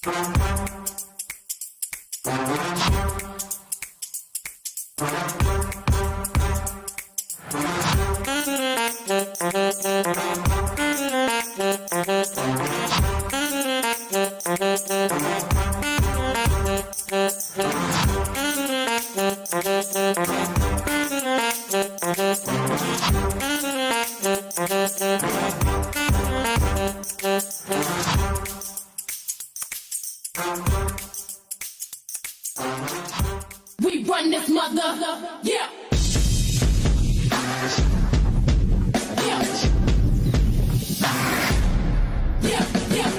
We run this mother, yeah. Yeah. Yeah, yeah.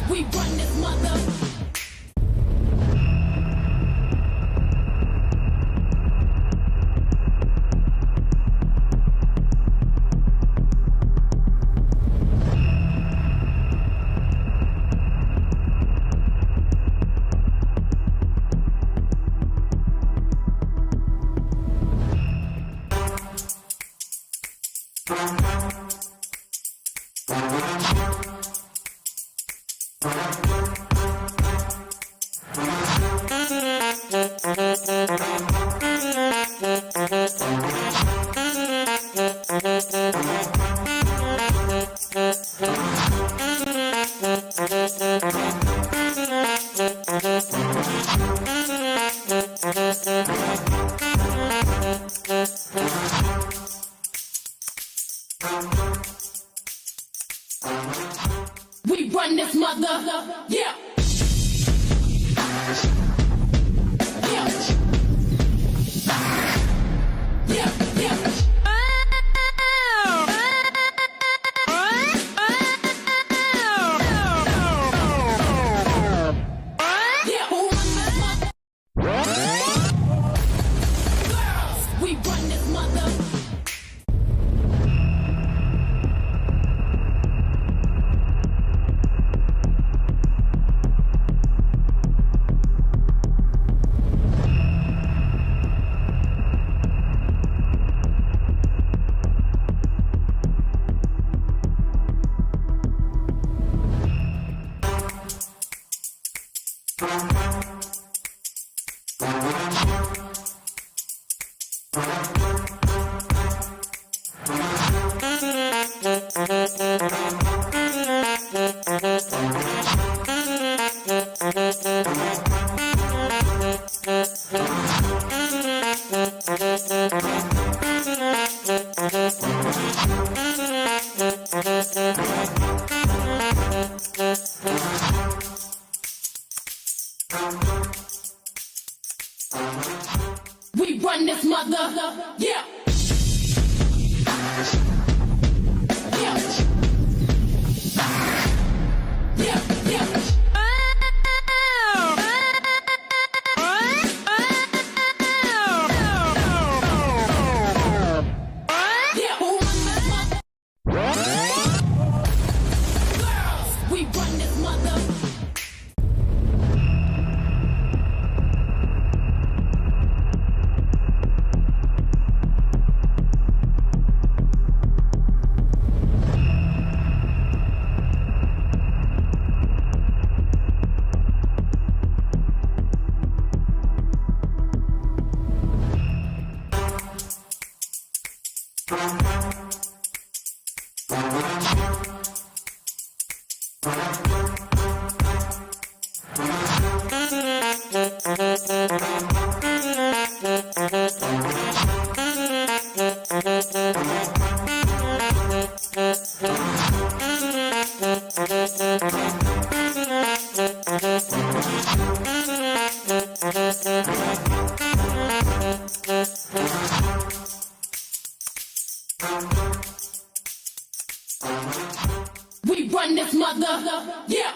We run this mother. We run this mother, yeah. Yeah. Yeah, yeah. We run this mother. We run this mother, yeah. Yeah. Yeah, yeah. We run this mother. We run this mother, yeah. Yeah.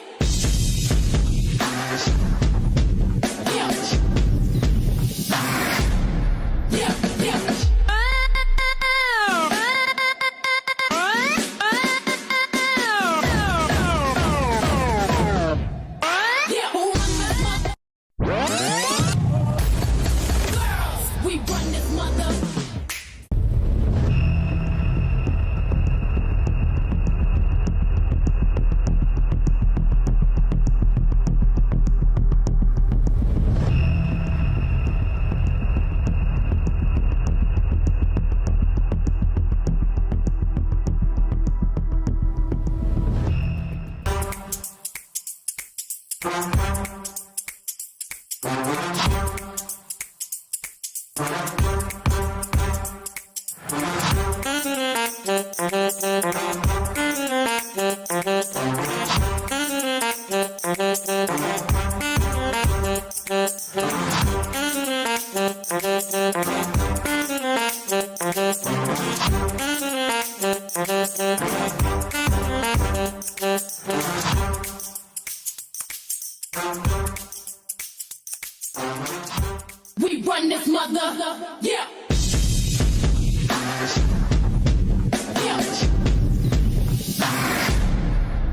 Yeah, yeah. Yeah. We run this mother. Yeah. Yeah.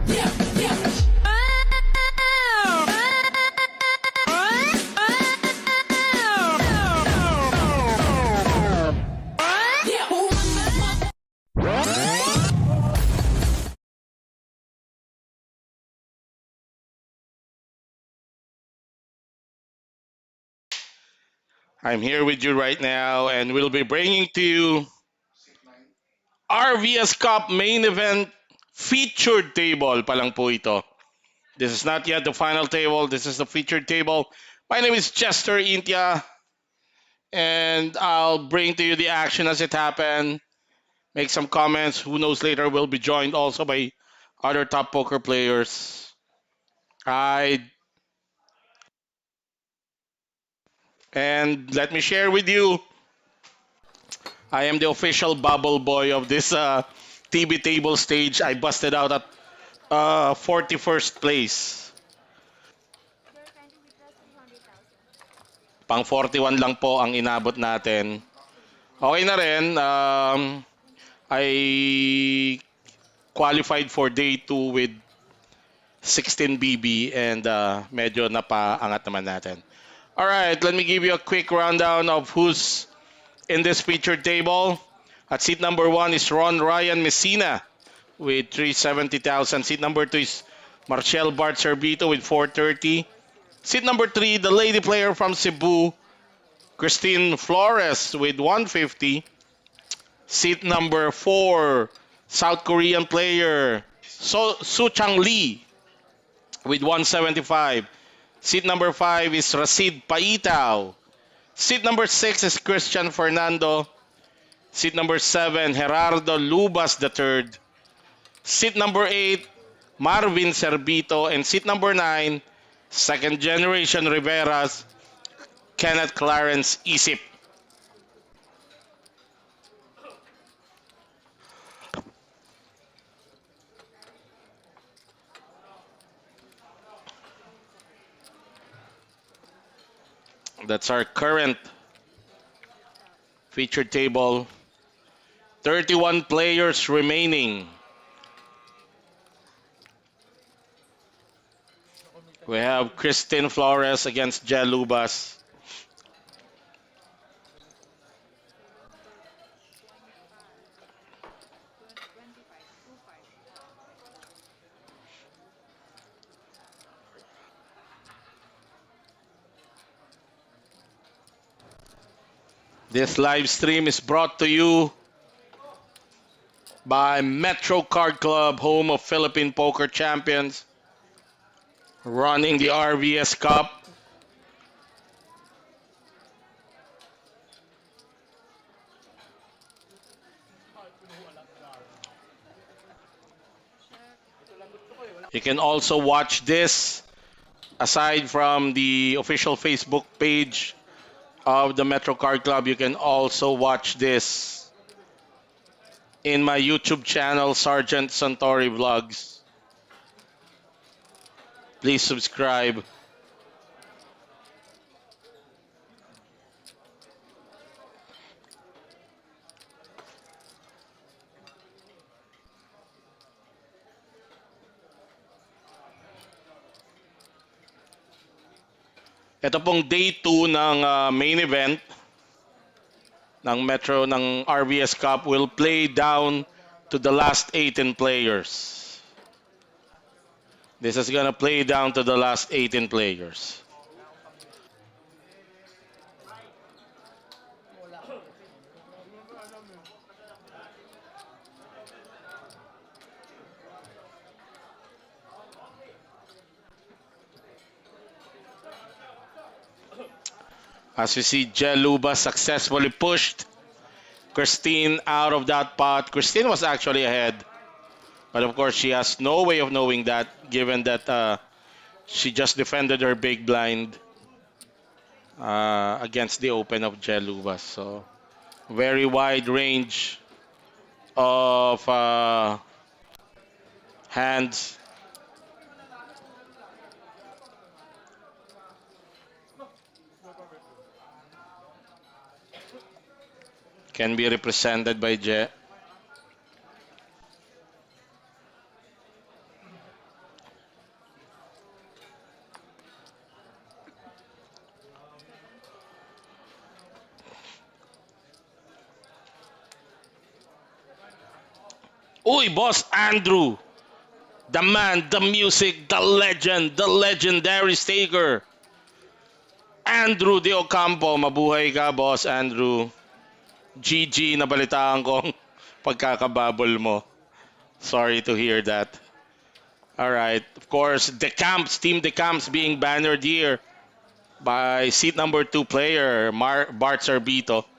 Yeah. Yeah. Yeah. Who run this mother? I'm here with you right now, and we'll be bringing to you RVS Cup main event featured table pa lang po ito. This is not yet the final table. This is the featured table. My name is Chester Intia, and I'll bring to you the action as it happened. Make some comments. Who knows later we'll be joined also by other top poker players. I and let me share with you. I am the official bubble boy of this TV table stage. I busted out at 41st place. Pang 41 lang po ang inabot natin. Okay na rin. I qualified for day 2 with 16 BB and medyo napaangat naman natin. Alright, let me give you a quick rundown of who's in this featured table. At seat number 1 is Ron Ryan Messina with 370,000. Seat number 2 is Marcel Bart Servito with 430. Seat number 3, the lady player from Cebu, Christine Flores with 150. Seat number 4, South Korean player Su Chang Lee with 175. Seat number 5 is Rasid Paitao. Seat number 6 is Christian Fernando. Seat number 7, Gerardo Lubas III. Seat number 8, Marvin Servito. And seat number 9, second generation Riveras, Kenneth Clarence Isip. That's our current featured table. 31 players remaining. We have Christine Flores against Jel Lubas. This live stream is brought to you by Metro Card Club, home of Philippine Poker Champions, running the RVS Cup. You can also watch this aside from the official Facebook page of the Metro Card Club. You can also watch this in my YouTube channel, Sergeant Santori Vlogs. Please subscribe. Ito pong day 2 ng main event ng Metro ng RVS Cup will play down to the last 18 players. This is gonna play down to the last 18 players. As you see, Jeluba successfully pushed Christine out of that pot. Christine was actually ahead, but of course she has no way of knowing that, given that she just defended her big blind against the open of Jeluba. So very wide range of hands. Can be represented by Je. Uy, Boss Andrew. The man, the music, the legend, the legendary staker. Andrew De Ocampo. Mabuhay ka, Boss Andrew. GG, nabalitaan kong pagkakababol mo. Sorry to hear that. All right. Of course, the camps, Team the camps being bannered here by seat number 2 player, Bart Sarbito.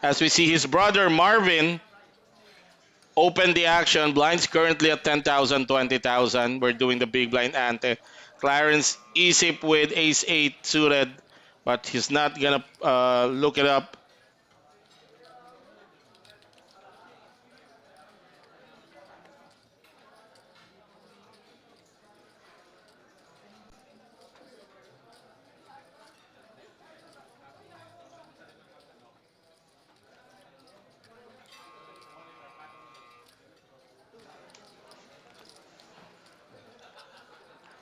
As we see his brother Marvin open the action. Blinds currently at 10,000, 20,000. We're doing the big blind ante. Clarence Isip with ace 8 suited, but he's not gonna look it up.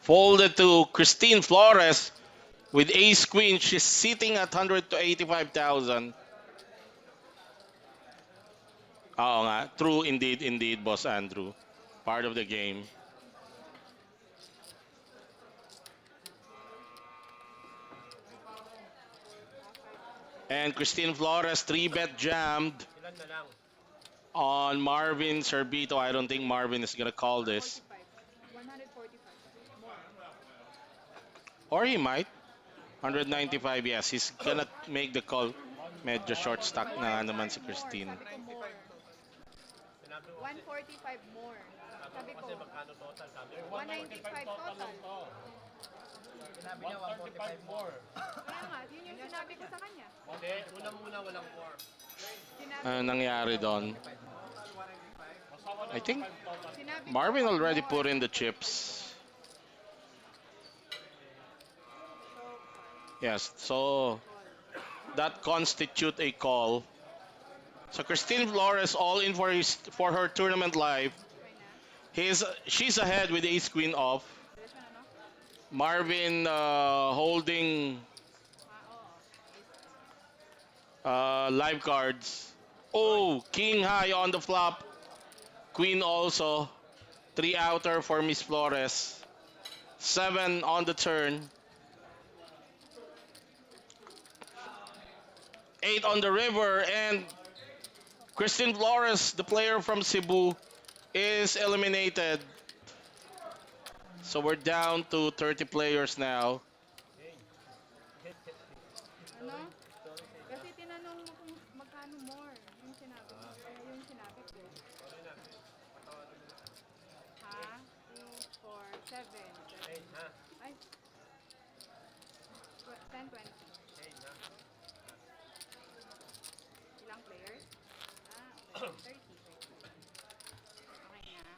Folded to Christine Flores with ace queen. She's sitting at 100 to 85,000. Oo nga. True indeed, indeed, Boss Andrew. Part of the game. And Christine Flores 3-bet jammed on Marvin Serbito. I don't think Marvin is gonna call this. 145. Or he might. 195, yes. He's gonna make the call. Medyo short stock na nga naman si Christine. Sabi ko more. 145 more. Sabi ko. 195 total. Sinabi niya 145 more. Kaya nga, yun yung sinabi ko sa kanya. Hindi, unang-una walang more. Sinabi, Ano nangyari doon? I think sinabi ko Marvin already more. put in the chips. Yes, so that constitute a call. So Christine Flores all in for her tournament live. Okay na. She's ahead with ace queen off. Diretso na, no? Marvin holding Oo. live cards. Oh, king high on the flop. Queen also. 3 outer for Miss Flores. 7 on the turn. 8 on the river, and Christine Flores, the player from Cebu, is eliminated. So we're down to 30 players now. Ano? Kasi tinanong mo kung magkano more. Yung sinabi mo. Kaya yung sinabi ko. Ha? 2, 4, 7. Ay. 10, 20. Ilang players? Okay. 30. Okay na.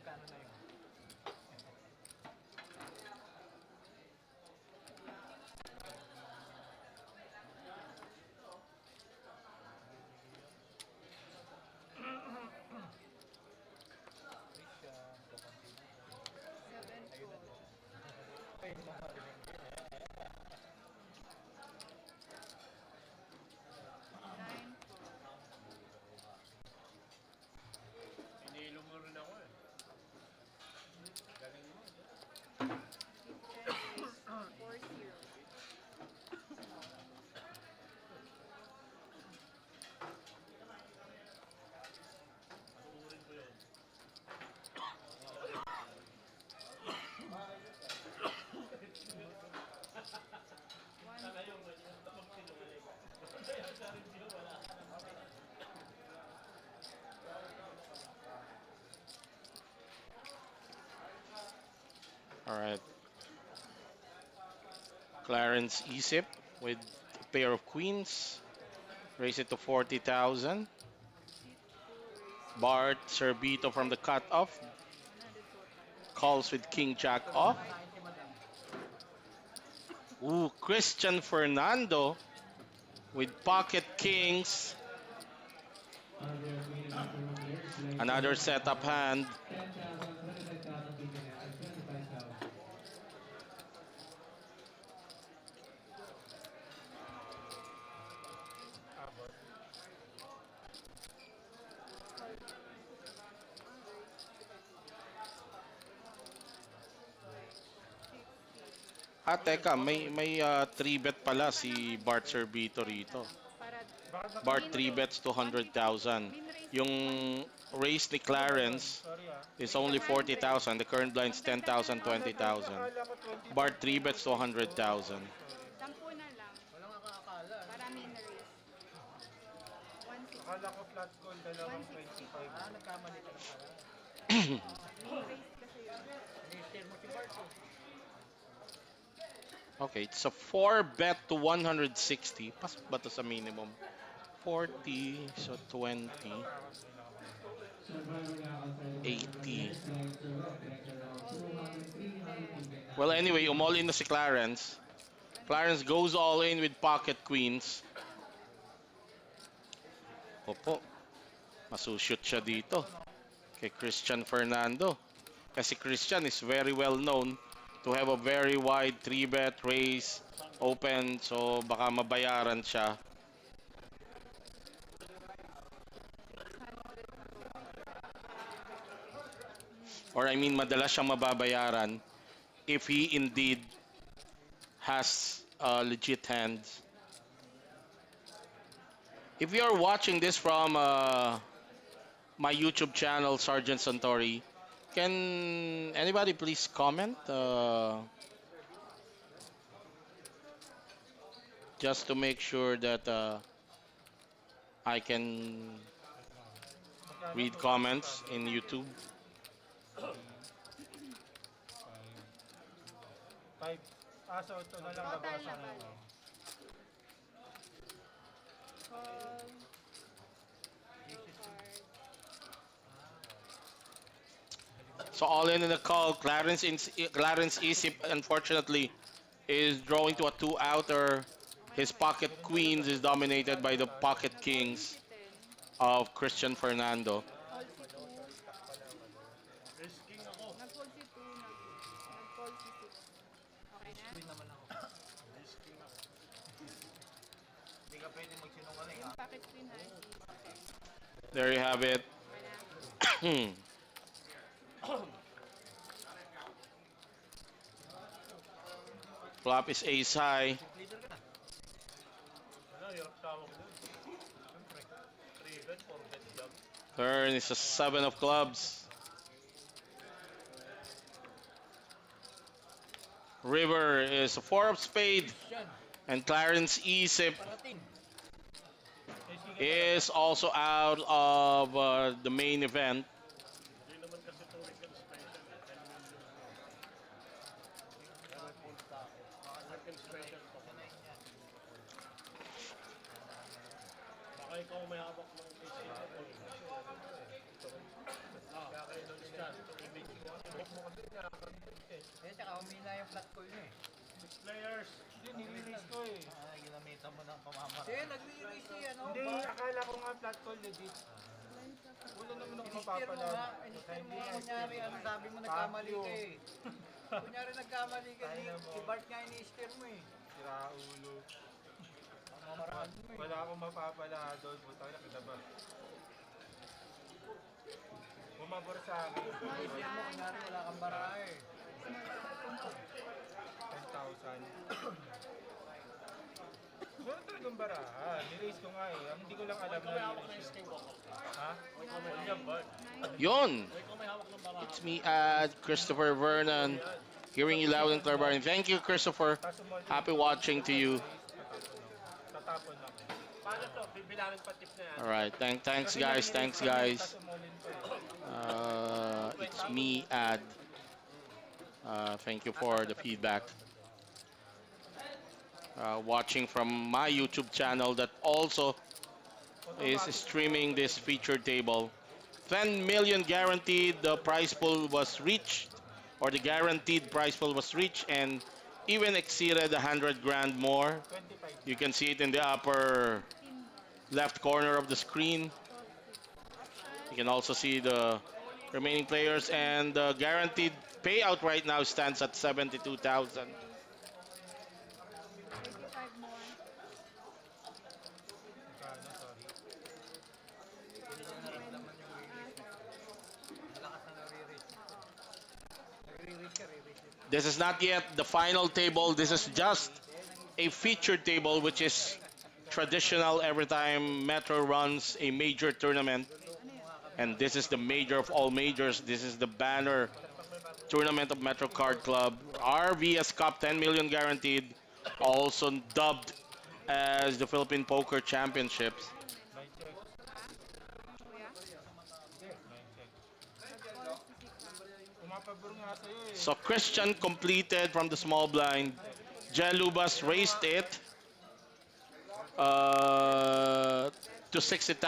Kano na yun? Inilo mo rin ako eh. Galing mo. 40. Patuurin ko yun. Sana yung magsinungaling. All right. Clarence Isip with a pair of queens. Raise it to 40,000. Bart Serbito from the cutoff. Calls with King Jack off. Ooh, Christian Fernando with pocket kings Another setup hand. Abot. Ah, teka, may 3 bet pala si Bart Servito rito. Para Bakit Bart min 3 raise. bets 200,000. Min raise Yung one- race ni Ano ba yun? Clarence Sorry ah. is only 40,000. The current blind is 10,000, Magdagdagan na lang. 20,000. Akala ko 25 Bart 3 pesos. bets 200,000. Sorry. 10 na lang. Walang akakala. Para min raise. 160. Akala ko flat call dalawang 160. 25. Nagkamali ka lang pala. Min raise kasi yun. Minister mo si Bart. Okay, it's a 4 bet to 160. Pasok ba to sa minimum? 40, so 20, 80. Well, anyway, all in na si Clarence. Clarence goes all in with pocket queens. Opo, masushoot siya dito kay Christian Fernando. Kasi Christian is very well known to have a very wide 3-bet raise open, so baka mabayaran siya. Or I mean, madalas siyang mababayaran if he indeed has legit hands. If you are watching this from my YouTube channel, Sergeant Santori, can anybody please comment? Just to make sure that I can read comments in YouTube. 5. So ito na lang Total babawasan na na. ba? Call. So all in the call. Clarence Isip, unfortunately, is drawing to a 2-outer. His pocket queens is dominated by the pocket kings of Christian Fernando. Call si 2. Risking ako. Nag-call si 2. Nag-call si 6. Okay na? Win naman ako. Risking ako. Hindi ka pwede magsinungaling Yung ha. packet queen ha. Okay. There you have it. Okay na. Flop is ace high. Leader ka na. Ano, hirap tawag doon. Siyempre. 3 bet, 4 bet job. Turn is a 7 of clubs. River is a 4 of spade. Yan. And Clarence Isip Parating. is also out of the main event. Hindi naman kasi tuwing ka special. 10 million. Second special pa. Baka ikaw may hawak ng PC. Kaya kayo nag-stand. Huwag mo kasi nakakalimutan. Eh, tsaka humina yung flat call niya eh. 6 players. Hindi, nilinis ko eh. Ginamitan mo ng pamamaraan. Eh, nag-release eh, ano Hindi, ba? akala ko nga flat call legit. Wala naman ako Minister mo mapapala. nga, minister mo nga, kunyari, ano sabi mo, nagkamali ka eh. Kunyari, nagkamali ka, si Bart nga ini-steer mo eh. Sira ulo. Pamamaraan mo eh. Wala akong mapapala doon. Puta na kita ba? Bumabor sa akin. Minister mo, kunyari, wala kang bara eh. 10,000. Meron talagang barahan. Niraise ko nga eh. Ang hindi ko lang alam na niraise ko. Ha? Yon. It's me at Christopher Vernon. Hearing you loud and clear, Barney. Thank you, Christopher. Happy watching to you. Tatapon ako. Paano to? Bibilangin pa tip na yan. All right. Thanks, guys. Thanks, guys. It's me, Ad. Thank you for the feedback. Watching from my YouTube channel that also is streaming this featured table. 10 million guaranteed. The prize pool was reached, or the guaranteed prize pool was reached, and even exceeded 100 grand more. 25. You can see it in the upper left corner of the screen. You can also see the remaining players, and the guaranteed payout right now stands at 72,000. 35 more. Magkano, sorry. Hindi niya naramdaman yung re-raise. 60. Ang lakas na nare-raise. Oo. Nagre-raise ka, re-raise yun. This is not yet the final table. This is just a featured table, which is traditional every time Metro runs a major tournament. Ano yun? And this is the major of all majors. This is the banner tournament of Metro Card Club. RVS Cup, 10 million guaranteed. Also dubbed as the Philippine Poker Championships. Line check. Kuya? Line check. Nag-call si Sika. Pumapabor nga sa'yo eh. So Christian completed from the small blind. Jelubas raised it to 60,000.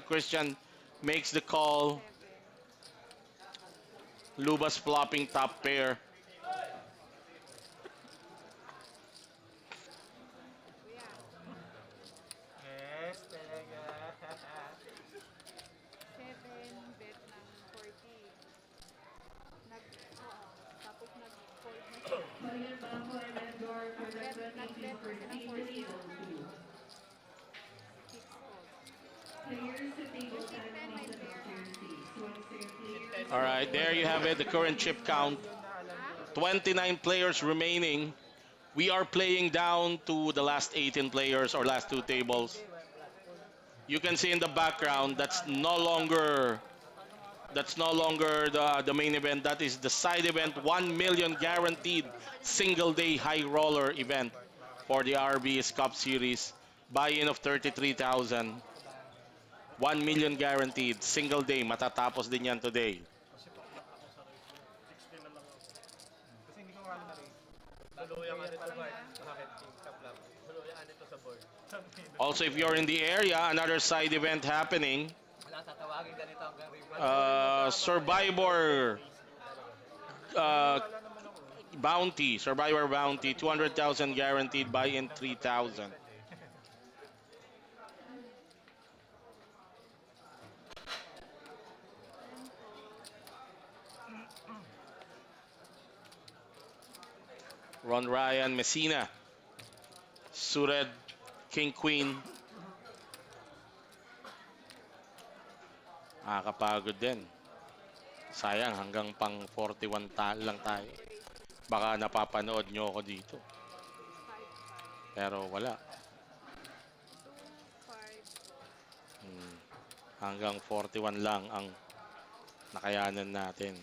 Christian makes the call. 7. Lubas flopping top pair. Kuya. Yes, talaga. 7 bet ng 40. Oo. Tapos nag-fold na siya. Nag-bet kasi ng 40. 6 fold. Yung 10 may pair ha. All right, there you have it. The current chip count. 29 players remaining. We are playing down to the last 18 players or last two tables. You can see in the background that's no longer the main event. That is the side event, 1 million guaranteed single day high roller event for the RVS Cup Series. Buy-in of 33,000. 1 million guaranteed single day. Matatapos din yan today. Kasi pakpak ako sa race. 60 na lang ako. Kasi hindi ko kala na race. Luluya nga nito ba? Bakit? Top lang. Luluya nga nito sa board. Also, if you're in the area, another side event happening. Wala, tatawagin ganito hanggang rival. Survivor bounty, Survivor bounty, 200,000 guaranteed, buy-in 3,000. Ron Ryan, Messina, suited King Queen. Nakakapagod din. Sayang, hanggang pang 41 lang tayo. Baka napapanood nyo ako dito. 5-5. Pero wala. 2-5. Hanggang 41 lang ang nakayanan natin.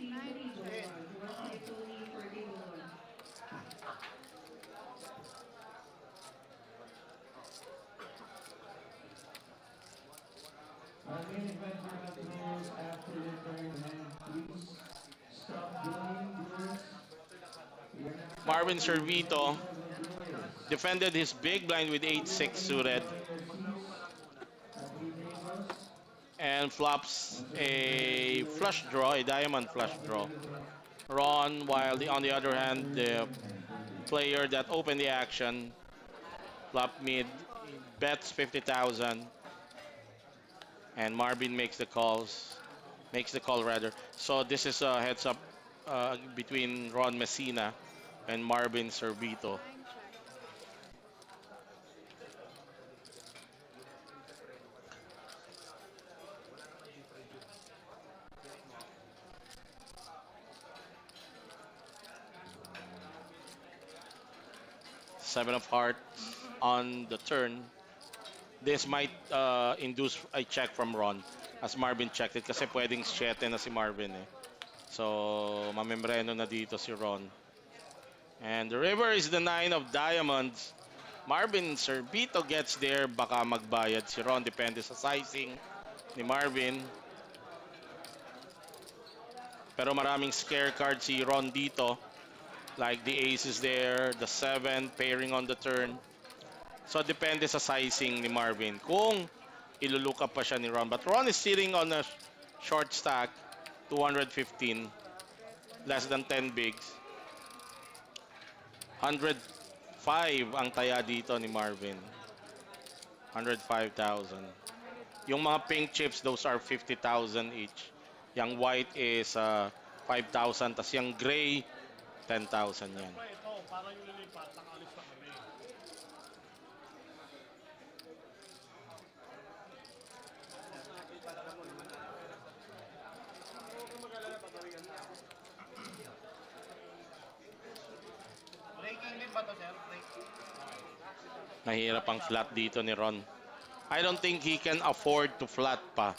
9. Marvin Servito defended his big blind with 8-6 suited and flops a flush draw, a diamond flush draw. Ron, while on the other hand, the player that opened the action, flop mid, bets 50,000, and Marvin makes the call rather. So this is a heads up between Ron Messina and Marvin Servito. 9 siya. Seven of hearts on the turn. This might induce a check from Ron as Marvin checked it kasi pwedeng 7 na si Marvin eh. So, mamembreno na dito si Ron. And the river is the 9 of diamonds. Marvin Servito gets there. Baka magbayad si Ron. Depende sa sizing ni Marvin. Pero maraming scare card si Ron dito. Like the ace is there, the 7, pairing on the turn. So depende sa sizing ni Marvin. Kung iluluka pa siya ni Ron. But Ron is sitting on a short stack, 215, less than 10 bigs. 105 ang taya dito ni Marvin. 105,000. Yung mga pink chips, those are 50,000 each. Yung white is 5,000. Tas yung gray, 10,000 yan. Pa ito, parang yung lilipat, nakaalis na kami. Breaking din ba to, sir? Breaking. Mahirap ang flat dito ni Ron. I don't think he can afford to flat pa.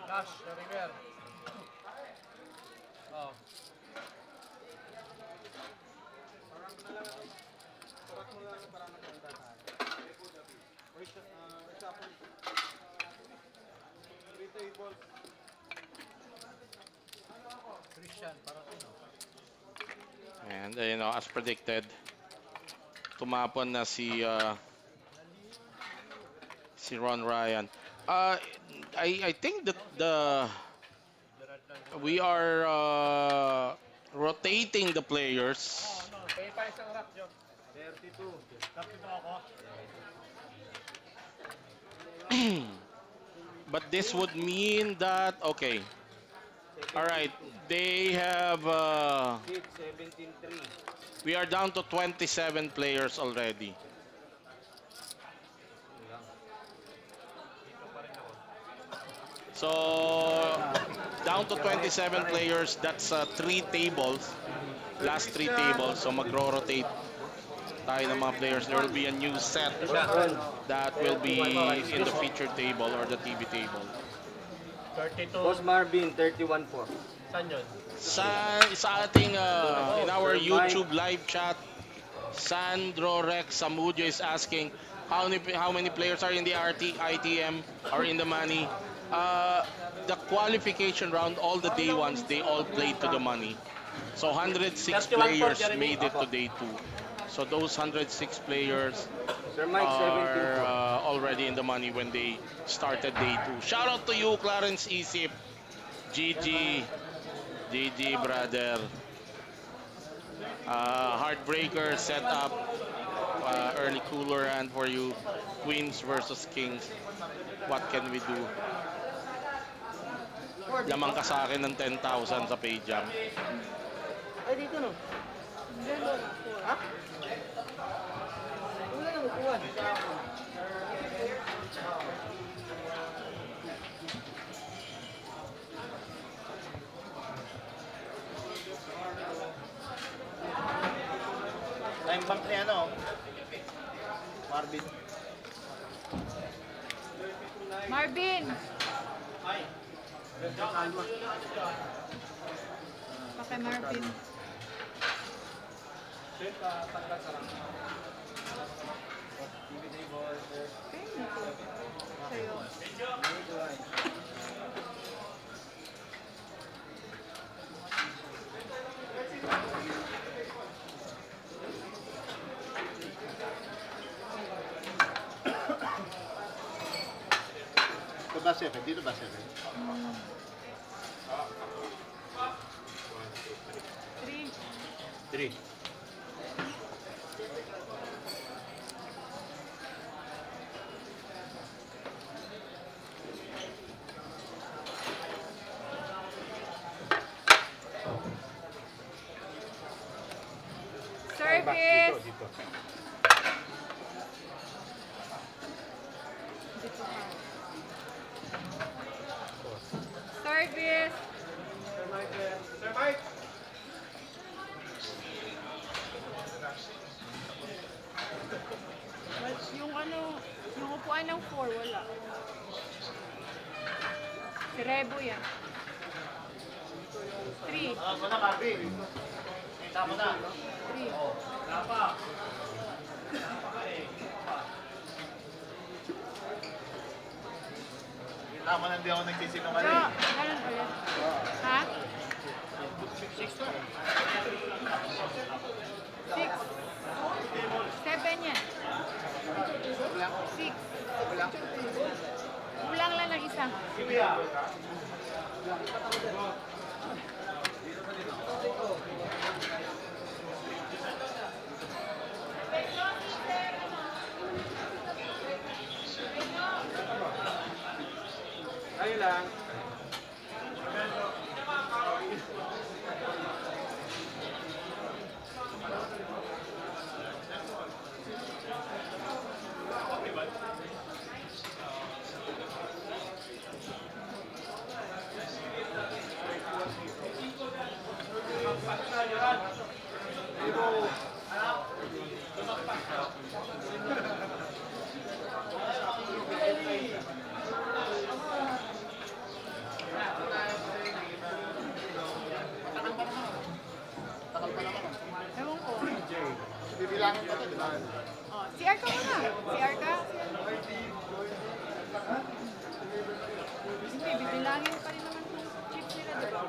Flash, the river. Oh. Christian, para sino? And as predicted, tumapon na si Ron Ryan. I think that we are rotating the players. Ano, pay pa isang rack yun. 32. Rack ito ako. But this would mean that, okay. All right, they have, 17-3. we are down to 27 players already. So, down to 27 players, that's 3 tables. Last 3 tables, so magro-rotate tayo ng mga players. There will be a new set that will be in the feature table or the TV table. 32. Boss Marvin, 31-4. Saan yun? Sa ating, in our YouTube live chat, Sandro Rex Samudio is asking how many players are in the ITM or in the money. The qualification round, all the day ones, they all played to the money. So 106 players made it to day 2. So those 106 players are already in the money when they started day 2. Shout out to you, Clarence Isip. GG. GG, brother. Heartbreaker set up. Early cooler hand for you. Queens versus Kings. What can we do? Lamang ka sa akin ng 10,000 sa Payjam. Ay, dito no. Ha? Wala na makuha. Time bank niya, ano? Marvin. Marvin! Bakit Marvin? Sa'yo. Ito ba 7? Dito ba 7? 3. 3. Service! Dito. Dito ka. Service! yung upuan ng 4, wala. Si Rebo yan. 3. Mana Carby? Kita mo na. 3. Kita mo na hindi ako So, nagsisinungaling. ganun ulit. Ha? 6. 7 yan. 6. Kulang lang ng isa. Ayun lang. Ewan ko. Bibilangin pa to, di ba? Oh, CR ka muna. CR ka. Hindi, bibilangin pa rin naman kung chips nila, di ba?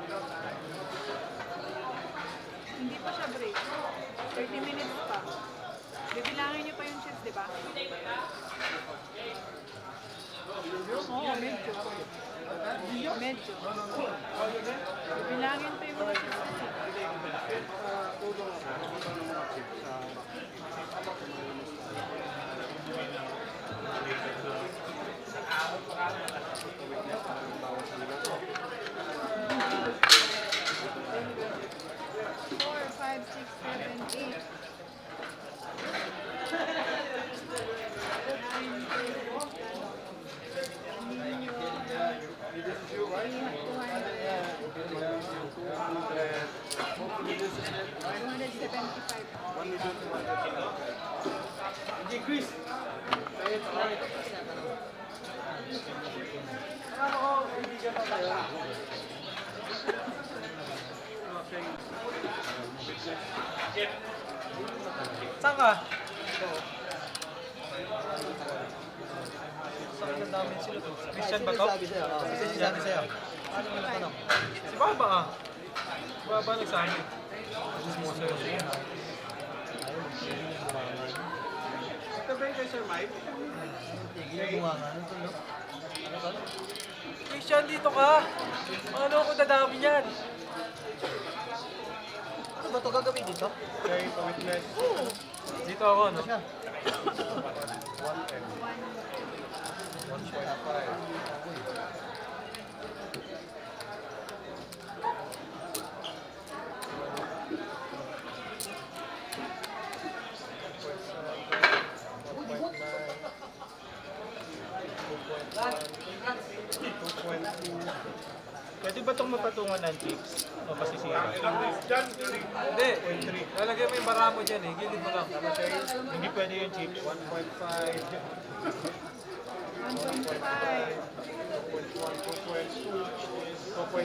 Hindi pa siya break. 30 minutes pa. Bibilangin niyo pa yung chips, di ba? Oo, medyo. Medyo. Bibilangin pa yung mga chips nila. Four, five, six, seven, eight. 275. Hindi, Chris. Saan ka? Saan ang dami sila to? Christian ba to? Christian sa'yo. Ano mo natanong? Si Baba ah. Si Baba nagsabi. Ito ba yung kay Sir Mike? Christian, dito ka! Ano ako dadami niyan? Ano ba ito gagawin dito? Kay pa-witness. Dito ako, no? 1M. 2.2. Pwede ba itong mapatungan ng chips? O masisira? Hindi. 0.3. Lalagay mo yung bara mo dyan eh. Gilid mo lang. Hindi pwede yung chips. 1.5. 1.5. 2.3.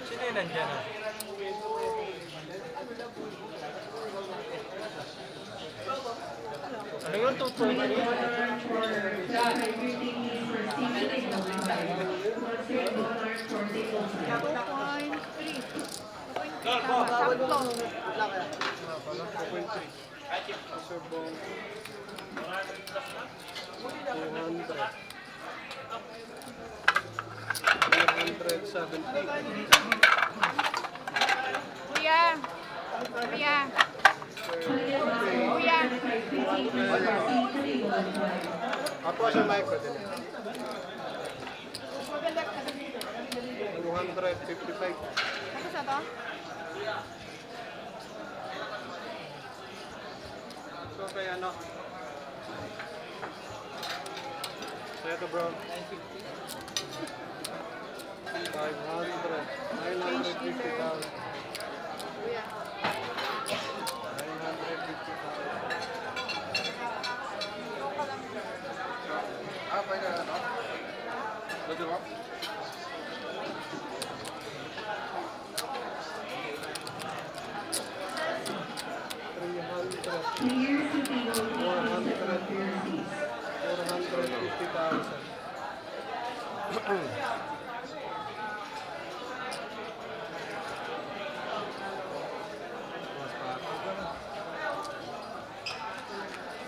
Sino yung nandyan ah? Ano yung 2.3? Sakto. 270. Kuya. Kuya. Kuya. Ako sa micro din. 155. Ano sa to? So kaya ano? Kaya to bro. 500. 950,000. Kuya. 950,000. Clear to table 450. 450,000.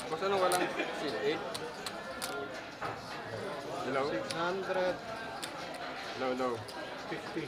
Basta nung walang seat 8. Hello? 600. No, no. 50.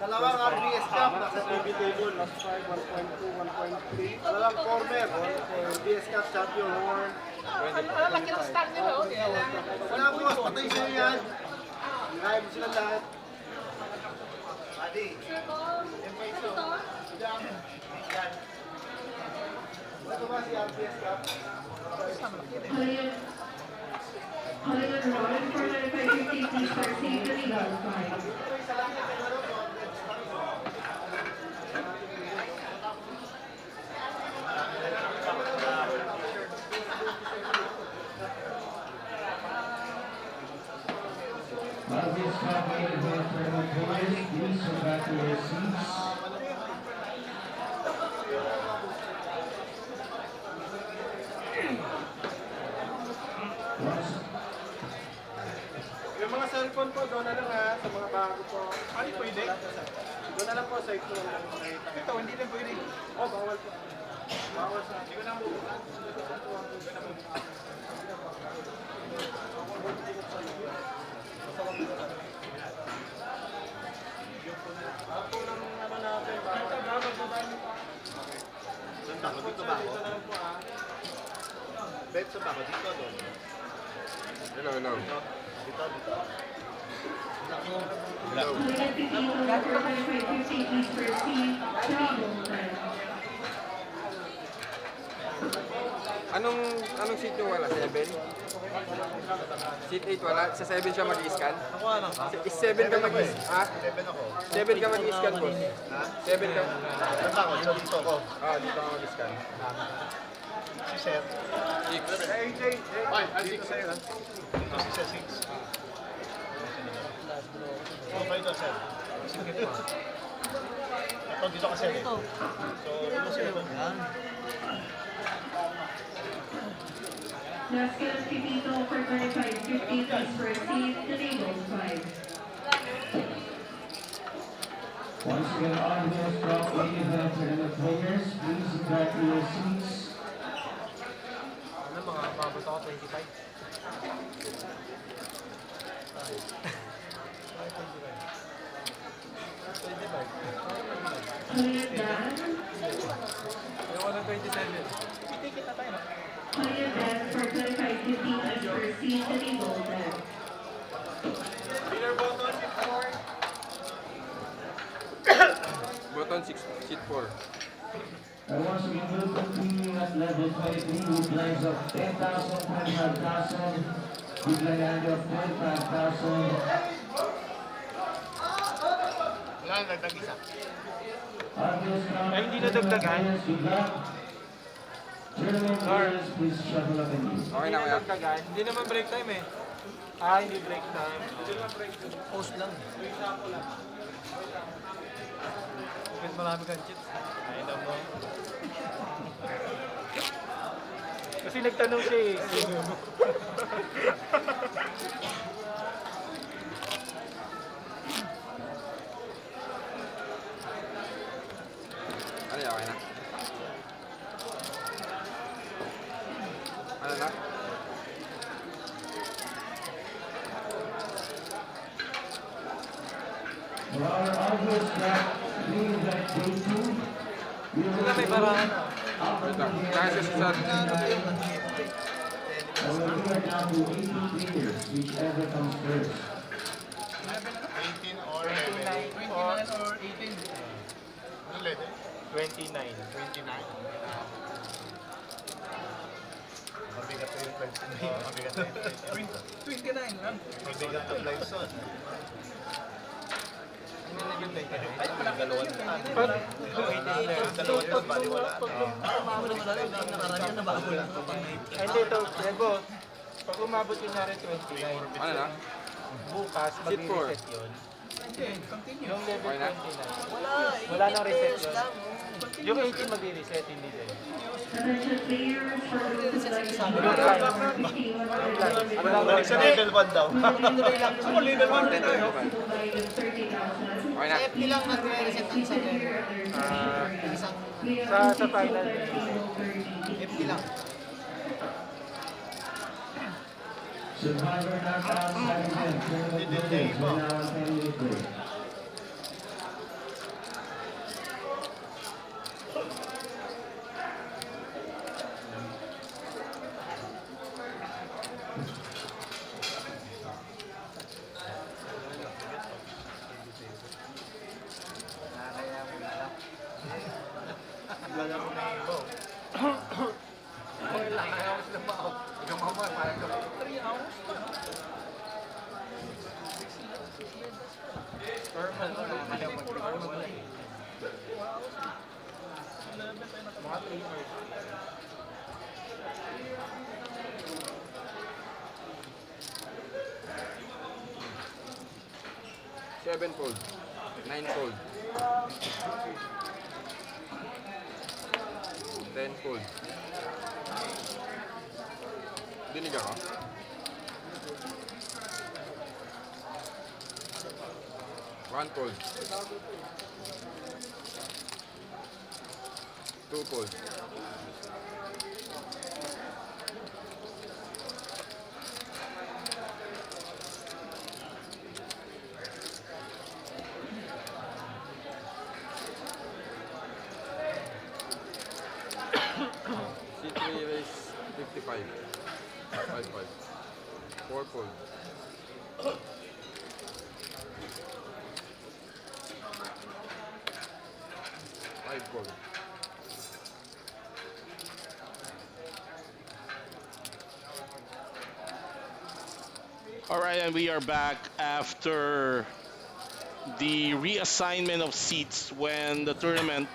Dalawang RVS cup, nasa TV table. Last 5, 1.2, 1.3. Dalawang corner, RVS cup, champion horn. Lalaki ng stack nila, okay. Wala po, patay siya yan. Hirahin mo sila lahat. Adi. Ito ba si RVS cup? Hollywood Road for 550 please proceed to legal 5. RVS Coffee and Welfare Employees, please come back to your seats. Yung mga cellphone po, doon na lang ha, sa mga bago po. Ano pwede? Doon na lang po, sa ito. Ito, hindi lang pwede. Oh, bawal po. Bawal sa... Hindi ko na mabubukan. Ako ng ano natin, bakit ba? Saan ba? Dito ba ako? Dito na lang po ha. Bet, saan ba ako? Dito, doon. Hello, hello. Dito, dito. Hollywood Pipino for 550 please proceed to legal 10. Anong seat yung wala? 7? Seat 8 wala? Sa 7 siya mag-i-scan? Ako ano ka? 7 ka mag-i-scan? Ha? 11 ako. 7 ka mag-i-scan, boss? Ha? 7 ka? Saan ba ako? Dito ako. Ah, dito ka mag-i-scan. Si Sir. 6. AJ. Dito sa'yo ha? Dito si Sir 6. Oh, ba ito Sir? Sige pa. Ito dito ka Sir. So, dito sa'yo. Nascar Pipino for 550 please proceed to legal 5. Once again, RVS Coffee and Welfare Employees, please come back to your seats. Ano, mga mabot ako, 25. Hollywood Dan. Yung walang 27. Hollywood Dan for 550 please proceed to legal 10. Button 6, seat 4. And once again, we'll continue at level 23 with lines of 10,000, 25,000, with line end of 25,000. Wala nang dagdag isa. RVS Coffee Ay, hindi nadagdagan. and good luck. Tournament players, please shuffle up and leave. Okay na, kuya? Hindi naman break time eh. Ah, hindi break time. Post lang. Bakit marami kang cheats? Ay, mo. Kasi nagtanong siya eh. Ano yan, okay na? Ano na? For our RVS Cup, we have day 2. We will Sila may barahan. Upper Kasi sa So we are down to 18 players, whichever comes first. 18 or 11. Or 18. Ano ulit? 29. 29. Mabigat na yung 29. Mabigat na yung 29 lang. Mabigat na live son. Hindi ito, Diego. Pag umabot yung nari 29, ano na? bukas Seat four. mag-reset yun. Yung level Okay na? 29. Wala nang reset yun. Yung 18 mag-reset, hindi din. Attention players for those who like to Balik sa level 1 daw. Ako level 1 din tayo. Okay na. FP lang nagre-reset ang isang Sa final. FP lang. Survivor knockout segment, tournament winners, will now attend later. Lalaro na yung iba. Seven fold. 9 fold. 10 fold. Dinig ako. 1 fold. 2 fold. 3 raise 55. 5. 4 fold. 5 fold. All right, and we are back after the reassignment of seats when the tournament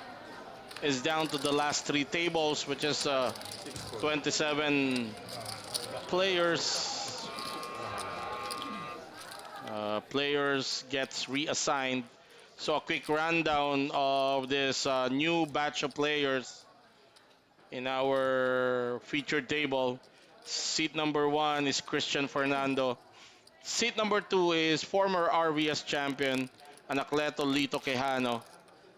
is down to the last three tables, which is 27 players. Players gets reassigned. So a quick rundown of this new batch of players in our featured table. Seat number 1 is Christian Fernando. Seat number 2 is former RVS champion Anacleto Lito Quejano.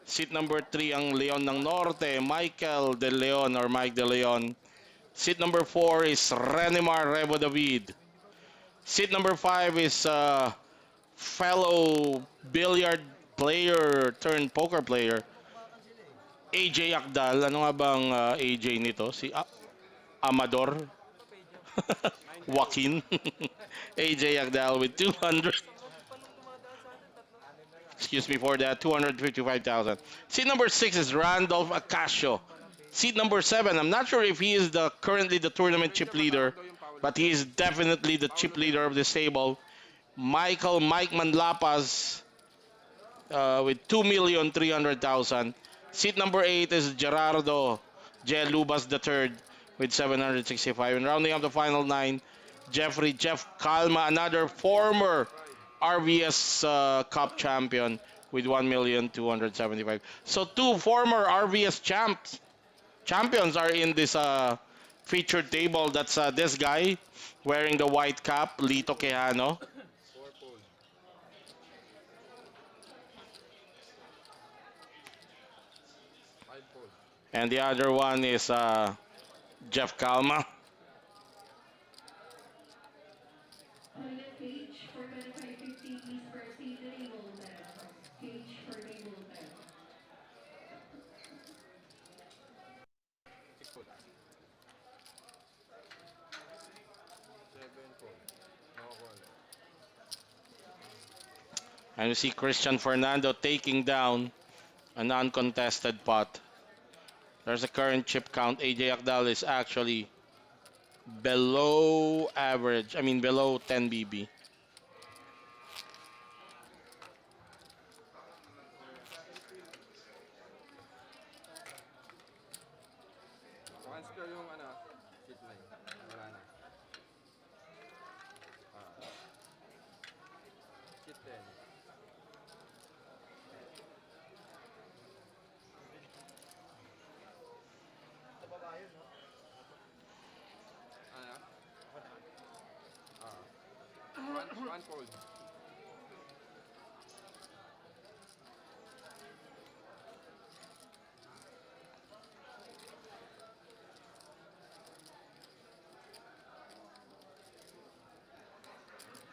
Seat number 3 ang Leon ng Norte, Michael De Leon or Mike De Leon. Seat number 4 is Renimar Revo David. Seat number 5 is fellow billiard player turned poker player AJ Akdal. Ano nga bang AJ nito? Si Amador? Joaquin. AJ Akdal with 200. Excuse me for that, 255,000. Seat number 6 is Randolph Acasio. Seat number 7, I'm not sure if he is currently the tournament chip leader, but he is definitely the chip leader of this table. Mike Manlapas with 2,300,000. Seat number 8 is Gerardo J. Lubas III with 765. And rounding up the final 9, Jeff Calma, another former RVS Cup champion with 1,275,000. So 2 former RVS champions are in this featured table. That's this guy wearing the white cap, Lito Quejano. And the other one is Jeff Calma. On the page for 2550, please proceed to table 10. Page for table 10. And we see Christian Fernando taking down an uncontested pot. There's a current chip count. AJ Akdal is actually below average. I mean, below 10 BB. Transfer yung ano, shit line. Wala na. Ah, shit 10. Ano? One fold.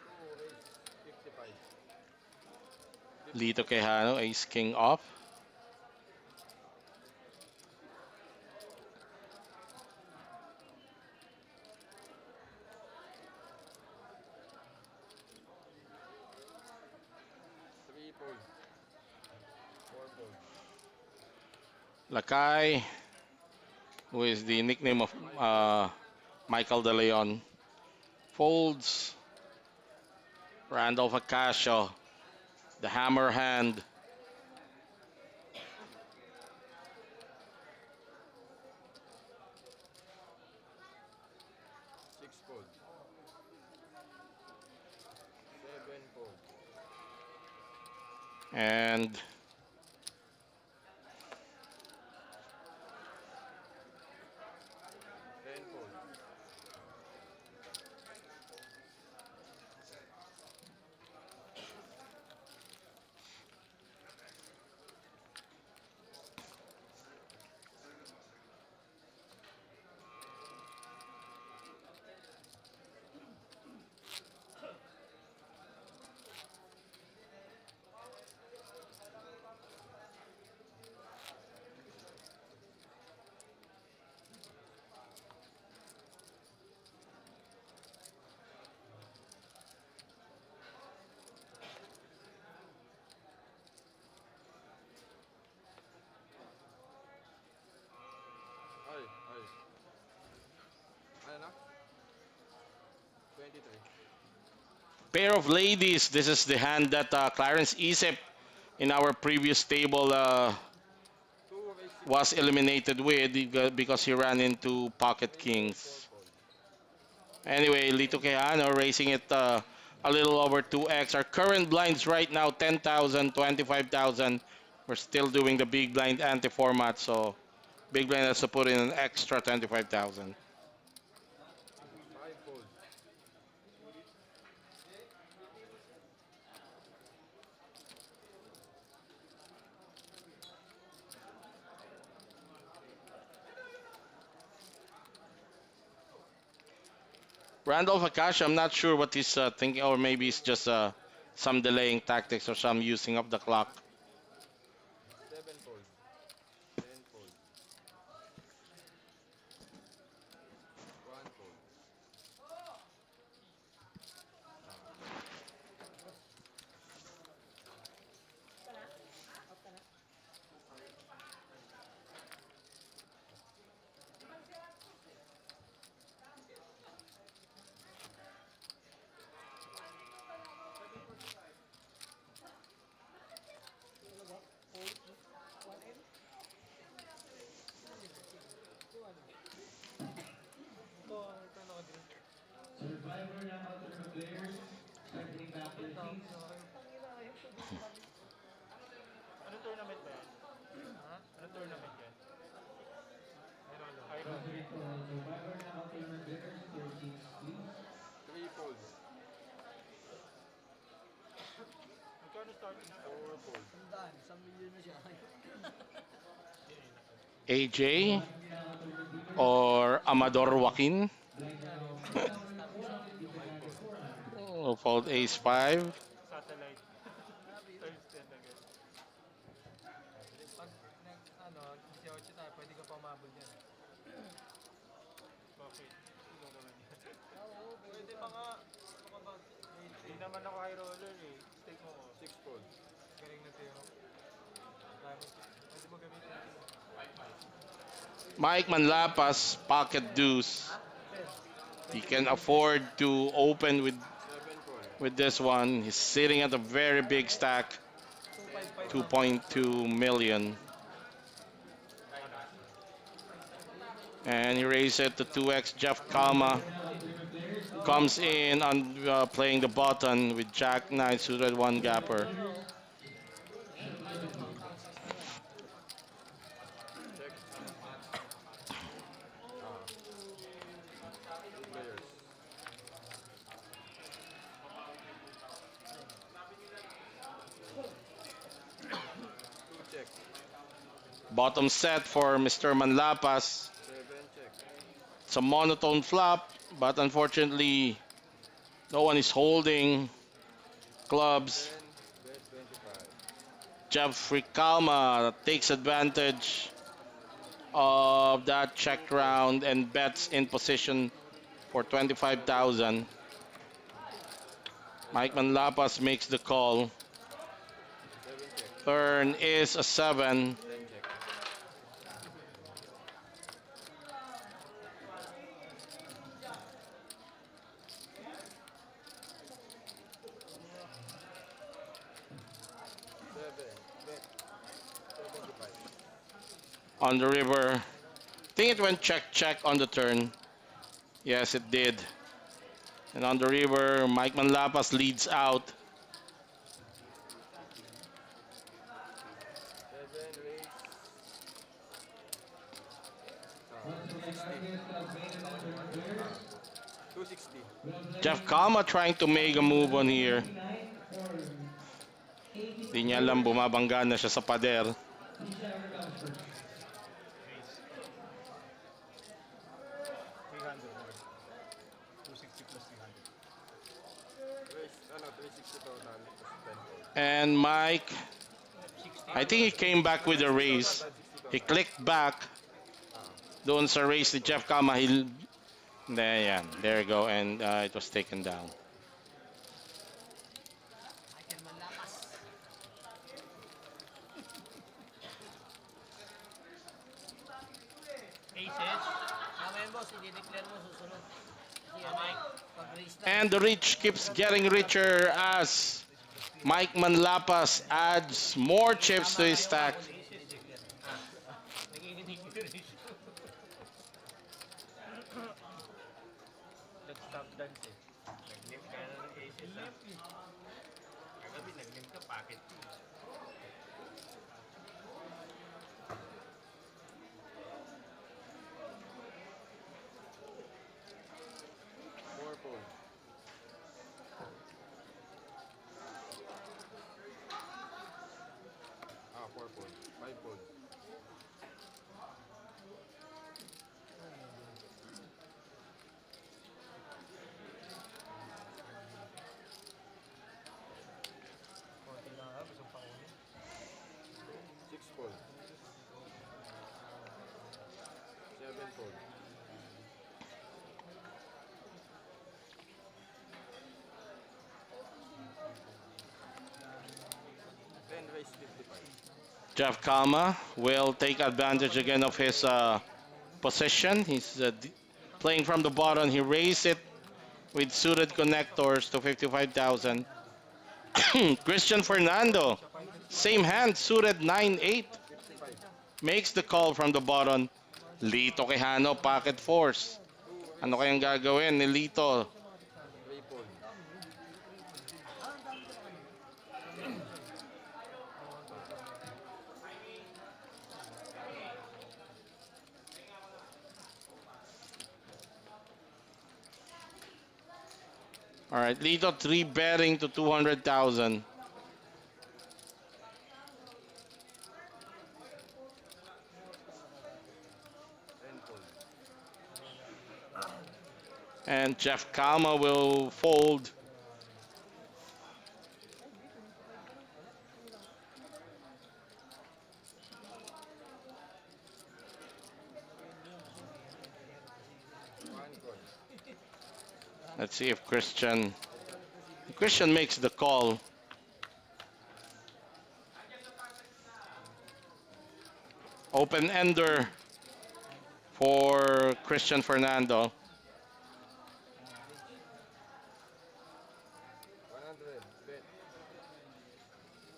Two ace, 55. Lito Quijano, ace king off. Three fold. Four fold. Lakay, who is the nickname of Michael De Leon, folds. Randolph Acasio, the hammer hand. Six fold. Seven fold. And Ten fold. Ay, ay. Ano na? 23. pair of ladies. This is the hand that Clarence Isip in our previous table Two ace, six. was eliminated with because he ran into pocket Four kings. fold. Anyway, Lito Quijano raising it a little over 2x. Our current blinds right now 10,000, 25,000. We're still doing the big blind anti format, so big blind has to put in an extra 25,000. Five fold. Randolph Akash, I'm not sure what he's thinking, or maybe it's just some delaying tactics or some using up the clock. Seven fold. Ten fold. One fold. Ito naka-green. Survivor ng alternate players, starting back to the teams. Anong tournament ba yan? Ha? Anong tournament yan? Iron. Alternate for survivor ng alternate players, to your seats, please. Three fold. Magkano starting na? Four fold. AJ or Amador Joaquin. Oh, fold ace 5. Satellite. Times 10 agad. Pag nag, 18 tayo, pwede ka pa umabol yan. Bakit? Ano naman yan? Pwede mga ba? 18. naman ako high roller eh. Stake mo ko. 6 fold. Galing na tayo. Diamond. Pwede mo gamitin natin. Mike Manlapas, pocket deuce. He can afford to open 7 fold. with this one. He's sitting at a very big stack, 2.2 million. And he raised it to 2x. Jeff Kama comes in on playing the button with Jack 9 suited 1 gapper. Check. 2 players. Two check. Bottom set for Mr. Manlapas. 7 check. It's a monotone flop, but unfortunately, no one is holding clubs. 10, bet 25. Jeffrey Kalma takes advantage of that check round and bets in position for 25,000. Mike Manlapas makes the call. 7 check. Turn is a 7. 10 check. Bet 75. On the river. I think it went check on the turn. Yes, it did. And on the river, Mike Manlapas leads out. 7 raise. Once again, RVS Club main event players. 260. Jeff Kama trying to make a move on here. 89 or 80. Di niya alam, bumabangga na siya sa pader. Whichever comes first. 300 more. 260 plus 300. Raise, 360 total. Plus 10 fold. And Mike, I think he came back with a raise. He clicked back doon sa raise ni Jeff Kama. There you go. And it was taken down. Aces. Tama yan, boss. I-declare mo susunod. Pag-raise na. And the reach keeps getting richer as Mike Manlapas adds more chips to his stack. Nagiginig yung ratio. Nag-stop dance eh. Nag-lim ka na ng aces, ha? Kagabi, nag-lim ka, packet. 4 fold. Ah, 4 fold. 5 fold. Konti lang ha, gusto pa kunin. 6 fold. 7 fold. Then raise 55. Jeff Kama will take advantage again of his position. He's playing from the bottom. He raised it with suited connectors to 55,000. Christian Fernando, same hand, suited 9-8. 55. Makes the call from the bottom. Lito Quijano, pocket force. Ano kayang gagawin ni Lito? 3 fold. All right, Lito 3 betting to 200,000. 10 fold. And Jeff Kama will fold. One call. Let's see if Christian Christian makes the call. Open ender for Christian Fernando. 100. Bet.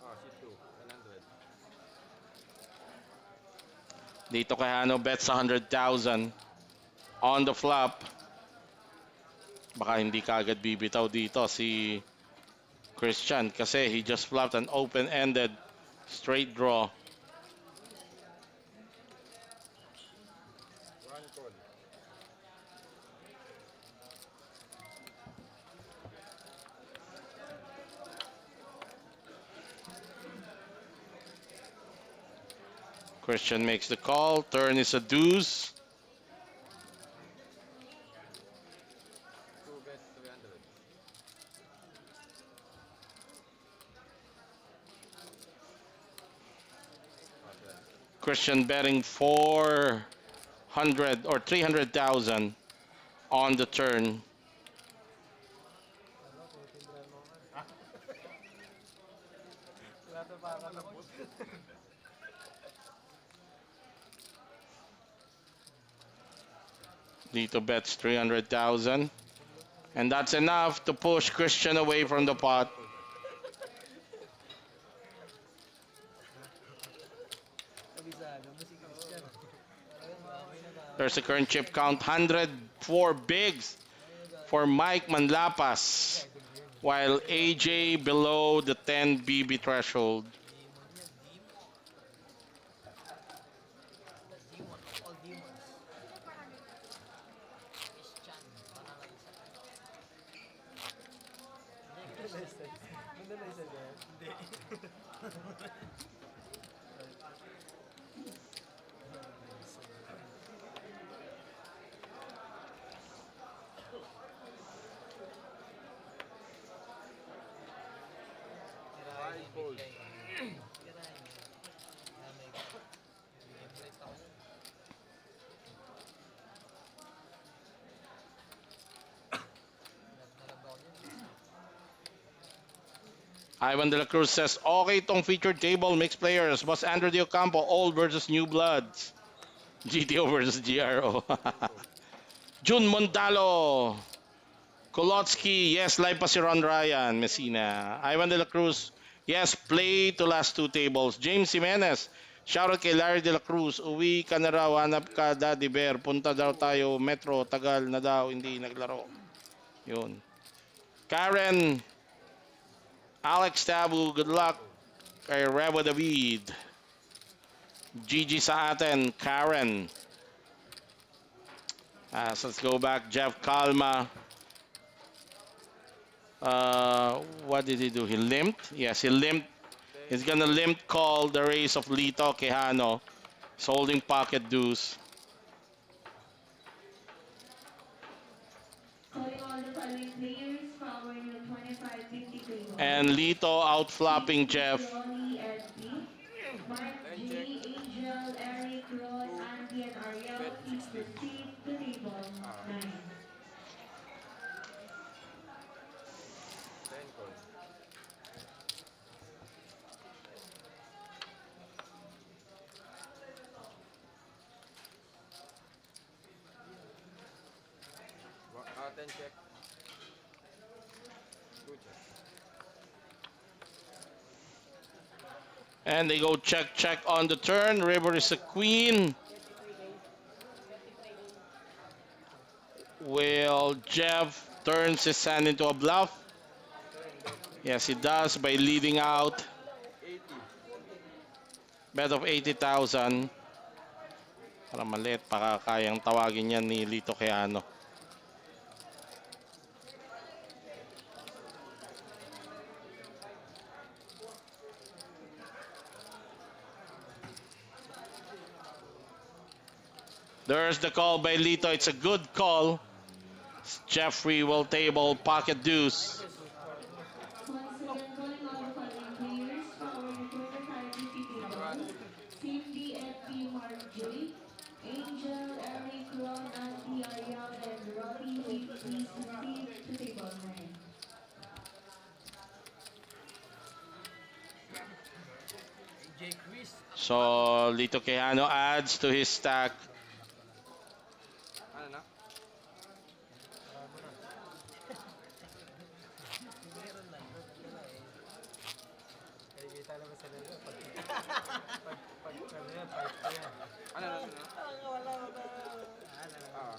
Oh, C2. 100. Dito Quijano bets 100,000 on the flop. Baka hindi kagad bibitaw dito si Christian kasi he just flopped an open-ended straight draw. One call. Christian makes the call. Turn is a deuce. 2 bets 300. Okay. Christian betting 400 or 300,000 on the turn. Wala na pa kalabot. Dito bets 300,000. And that's enough to push Christian away from the pot. There's a current chip count 104 bigs for Mike Manlapas, while AJ below the 10 BB threshold. Demon of all demons. Christian. Parang isa. Five calls. Ivan De La Cruz says, okay itong featured table, mixed players. Boss Andrew De Ocampo, old versus new bloods. GTO versus GRO. Jun Montalo. Kolotsky, yes, live pa si Ron Ryan. Messina. Ivan De La Cruz, yes, play to last two tables. James Jimenez, shoutout kay Larry De La Cruz. Uwi ka na raw, hanap ka, Daddy Bear. Punta daw tayo, Metro, tagal na daw, hindi naglaro. Yun. Karen, Alex Tabu, good luck kay Rebo David. GG sa atin, Karen. So let's go back. Jeff Calma. What did he do? He limped? Yes, he limped. He's gonna limp call the race of Lito Quijano. He's holding pocket deuce. Calling all the following players following the 25-50 table. And Lito outflopping Jeff. Ronnie SB, Mark G, Angel, Eric, Ron, Andy, and Ariel. Please proceed to table 9. 10 calls. Ah, 10 check. 2 check. And they go check, check on the turn. River is a queen. Will Jeff turns his hand into a bluff? Yes, he does by leading out. 80. Bet of 80,000. Para maliit, baka kayang tawagin yan ni Lito Quijano. There's the call by Lito. It's a good call. Jeffrey will table pocket deuce. Once again, calling all the following players following the 25-50 table. Cindy, FP, Mark J, Angel, Eric, Ron, Andy, Ariel, and Robbie. Please proceed to table 9. So Lito Quijano adds to his stack. Ano na? Meron lang doon. Ano na eh. Kaya kita naman sa nila. Pag ano yan, fight pa yan. Ano na? Ano na? Wala ko na. Ah.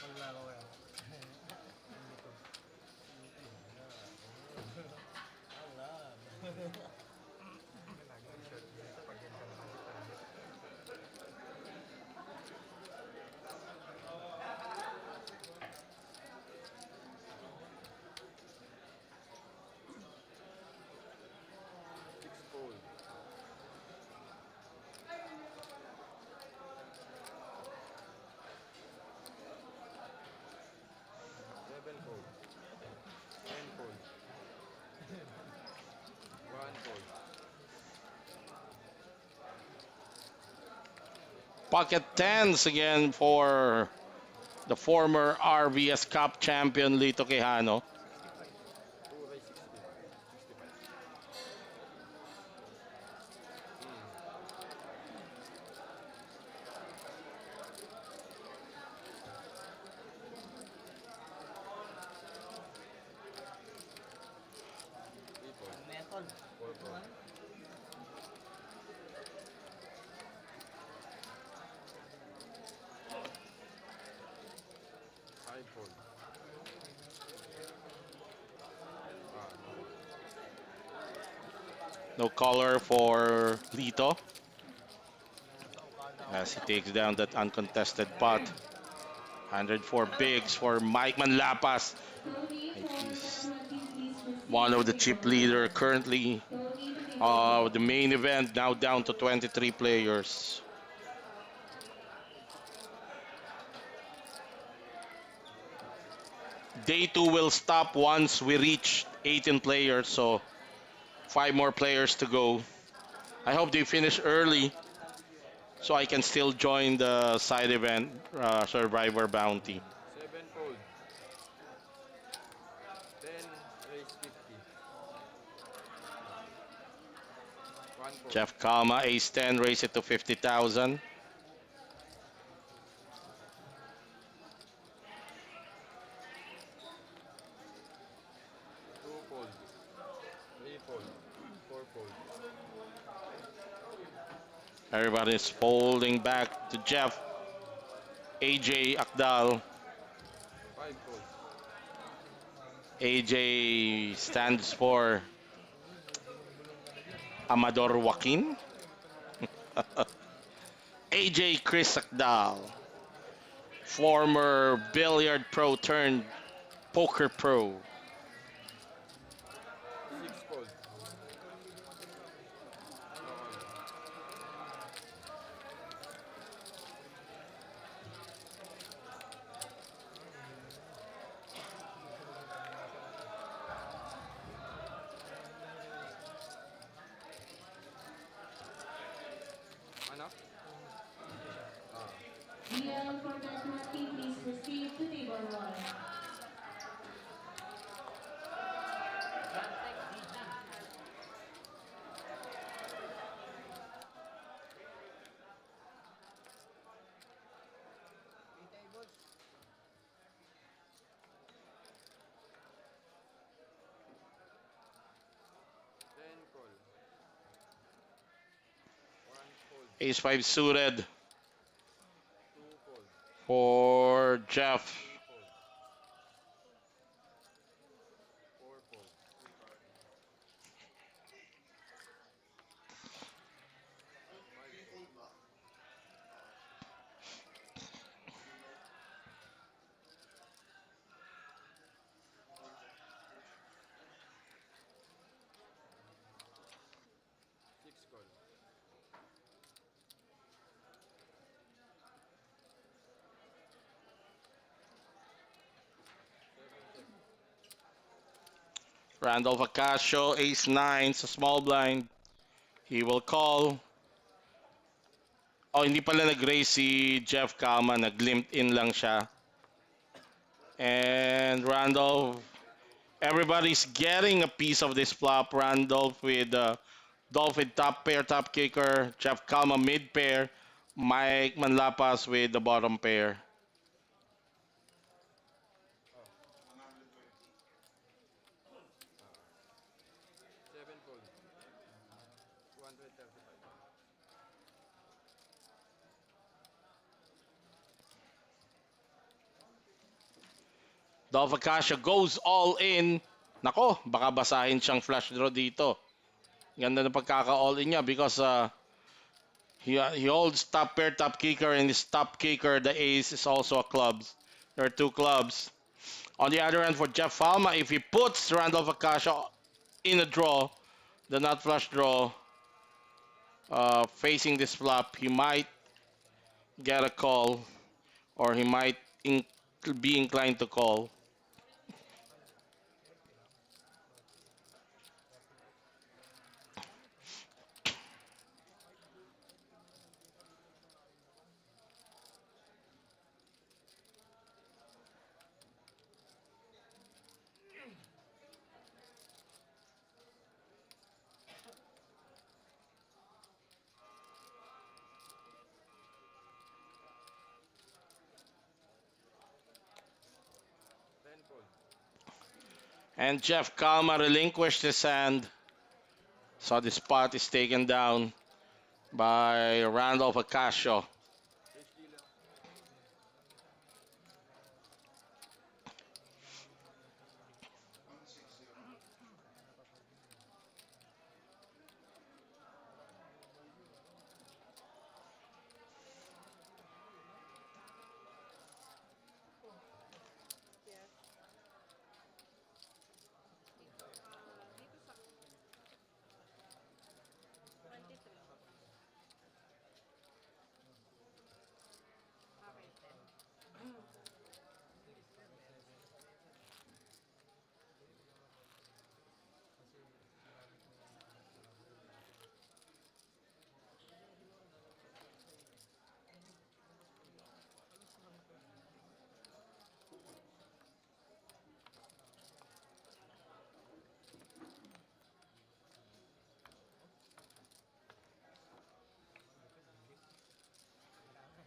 Wala ko wala. Six fold. Seven fold. 10 fold. One fold. Pocket tens again for the former RVS Cup champion Lito Quijano. 2 by 60. 65. Three fold. Metal. 4 fold. Five fold. No. No color for Lito as he takes down that uncontested pot. 104 bigs for Mike Manlapas. Tony for He's the 20, please proceed one of the to chip table leader one. currently. Tony to table The main event now down to 23 players. Day 2 will stop once we reach 18 players, so 5 more players to go. I hope they finish early so I can still join the side event Survivor Bounty. 7 fold. 10 raise 50. One fold. Jeff Kama, ace 10, raise it to 50,000. Two fold. Three fold. Four fold. Everybody's folding back to Jeff. AJ Akdal. Five fold. AJ stands for Amador Joaquin. AJ Chris Akdal, former billiard pro turned poker pro. Six fold. Ano? DL for the 20, please proceed to table one. Three tables. Ten call. One fold. Ace 5 suited Two fold. for Jeff. Three fold. Four fold. Five fold. Six call. Seven check. Randolph Acasio, ace 9 sa small blind. He will call. Oh, hindi pala nag-raise si Jeff Kama. Nag-limp in lang siya. And Randolph, everybody's getting a piece of this flop. Randolph with Dolph with top pair, top kicker. Jeff Kalma mid pair. Mike Manlapas with the bottom pair. Oh, 7 fold. 235. Dolph Acacia goes all in. Nako, baka basahin siyang flush draw dito. Ganda ng pagkaka-all in niya because he holds top pair, top kicker, and his top kicker, the ace, is also a clubs. There are two clubs. On the other end for Jeff Falma, if he puts Randolph Acacia in a draw, the nut flush draw, facing this flop, he might get a call or he might be inclined to call. Ten fold. And Jeff Kalma relinquished his hand. So the spot is taken down by Randolph Acacio. HD lang. Yes.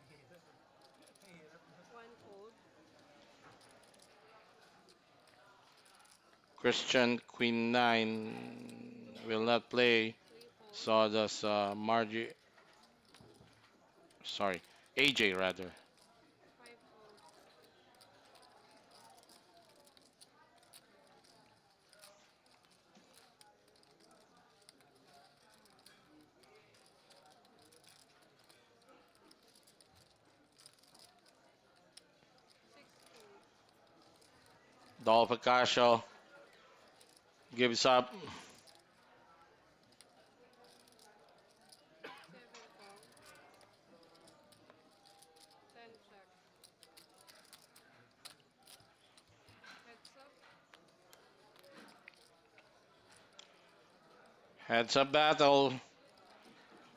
Dito, dito sa 23. Okay. One fold. Christian Queen 9 will not play. Three fold. So does Margie. Sorry, AJ rather. Five fold. Six fold. Dolph Acacio gives up. Seven call. 10 check. Heads up. Heads up battle.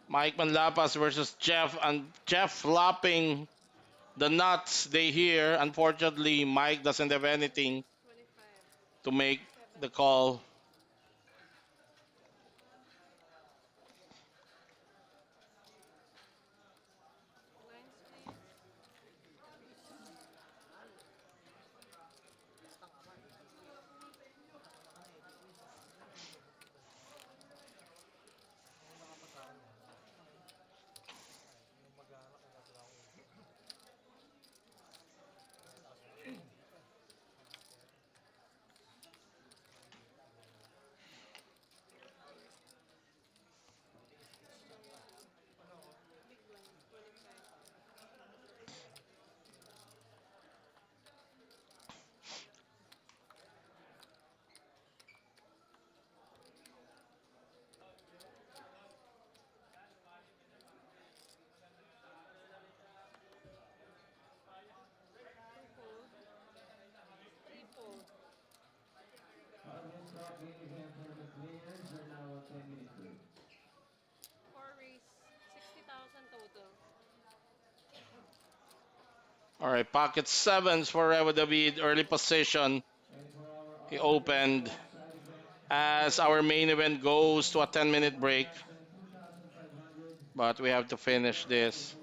Mike Manlapas versus Jeff, and Jeff flopping the nuts they hear. Unfortunately, Mike doesn't have anything 25. to make Seven. the call. Nines, please. Big blind. 25. Two fold. Three fold. This stop meeting here for the players are now 10 minutes break. Four race. 60,000 total. All right, pocket sevens for Revo David. Early position. He opened as our main event goes to a 10-minute break. But we have to finish this.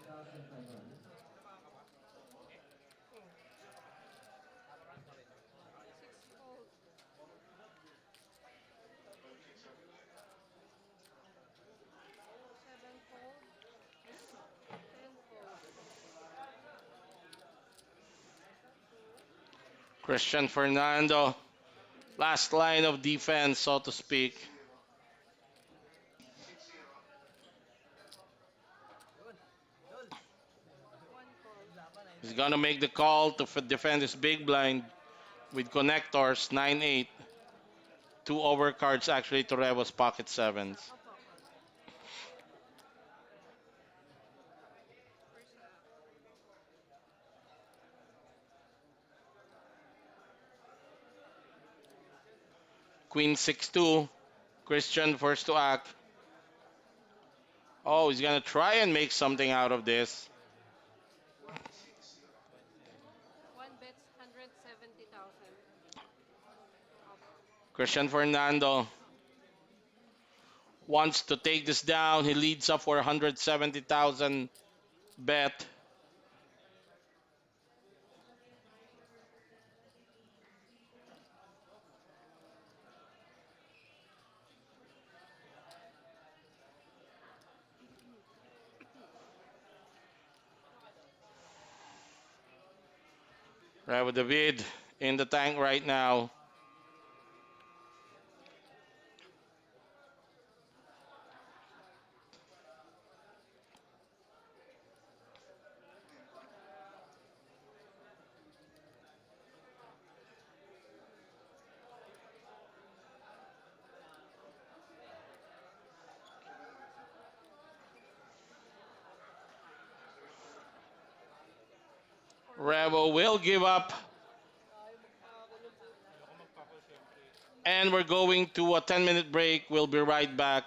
Christian Fernando, last line of defense, so to speak. He's gonna make the call to defend his big blind with connectors 9-8. Two overcards actually to Revo's pocket sevens. Queen 6-2. Christian first to act. Oh, he's gonna try and make something out of this. Christian Fernando wants to take this down. He leads up for 170,000 bet. Revo David in the tank right now. Revo will give up. And we're going to a 10-minute break. We'll be right back.